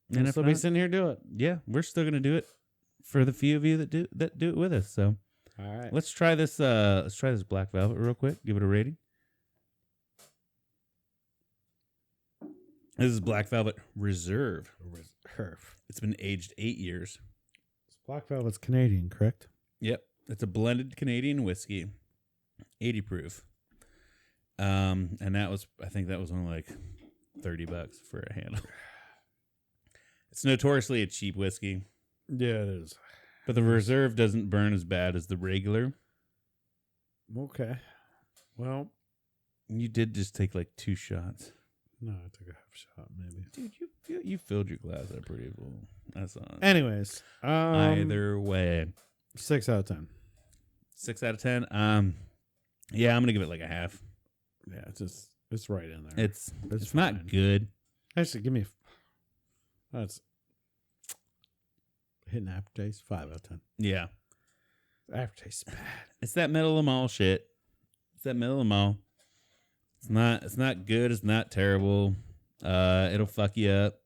And we'll if still not, be sitting here do it. yeah, we're still gonna do it for the few of you that do it with us. So All right. let's try this. Let's try this Black Velvet real quick. Give it a rating. This is Black Velvet Reserve. It's been aged 8 years. Black Velvet's Canadian, correct? Yep, it's a blended Canadian whiskey, 80 proof. And I think that was only like $30 for a handle. It's notoriously a cheap whiskey. Yeah, it is. But the Reserve doesn't burn as bad as the regular. Okay. Well, You did just take like 2 shots. no, I took a half shot, maybe. Dude, you filled your glass up pretty full. That's on. Anyways, Either way. 6 out of 10. 6 out of 10. Yeah, I'm gonna give it like a half. Yeah, it's right in there. It's fine. not good. Actually, give me. That's hitting aftertaste. 5 out of 10. Yeah. Aftertaste is bad. It's that middle of the mall shit. It's that middle of the mall. It's not good. It's not terrible. It'll fuck you up.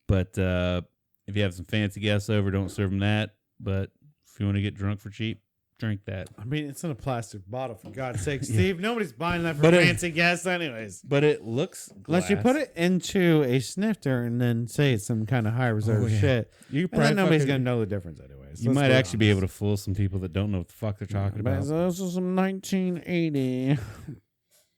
But if you have some fancy guests over, don't serve them that. But if you want to get drunk for cheap, drink that. I mean, it's in a plastic bottle, for God's sake, Steve. Nobody's buying that for But fancy guests, anyways. But it looks glass. Unless you put it into a snifter and then say it's some kind of high reserve shit. You And then nobody's going to know the difference, anyways. You might actually be able to fool some people that don't know what the fuck they're talking about. This is some 1980.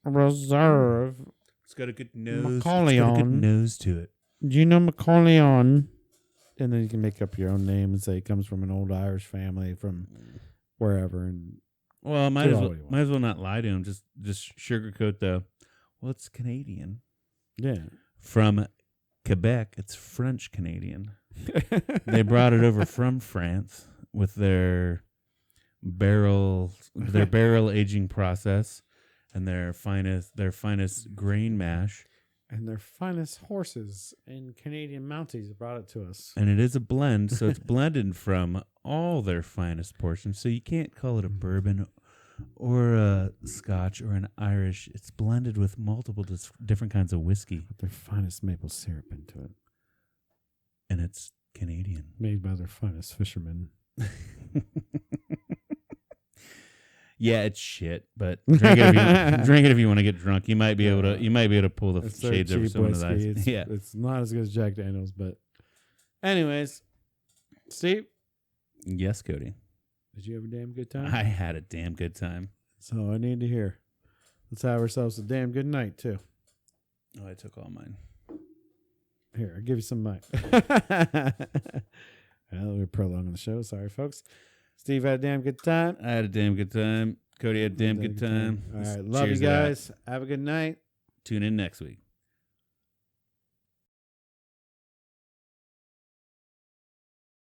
Reserve. It's got a good nose. Macaulay it's got a good on. nose to it. Do you know Macaulay on? And then you can make up your own name and say it comes from an old Irish family from wherever. And well, might as well not lie to him. Just sugarcoat the. Well, it's Canadian. Yeah. From Quebec, it's French Canadian. They brought it over from France with their barrel aging process and their finest grain mash. And their finest horses and Canadian Mounties brought it to us. And it is a blend, so it's blended from all their finest portions. So you can't call it a bourbon or a Scotch or an Irish. It's blended with multiple different kinds of whiskey. With their finest maple syrup into it. And it's Canadian. Made by their finest fishermen. Yeah, it's shit, but drink it if you want to get drunk. You might be able to pull the shades over some of the eyes. Yeah, it's not as good as Jack Daniels, but anyways, Steve. Yes, Cody. Did you have a damn good time? I had a damn good time. So I need to hear. Let's have ourselves a damn good night too. Oh, I took all mine. Here, I'll give you some of mine. Well, we're prolonging the show. Sorry, folks. Steve had a damn good time. I had a damn good time. Cody had a damn good time. All right. Love you guys. Have a good night. Tune in next week.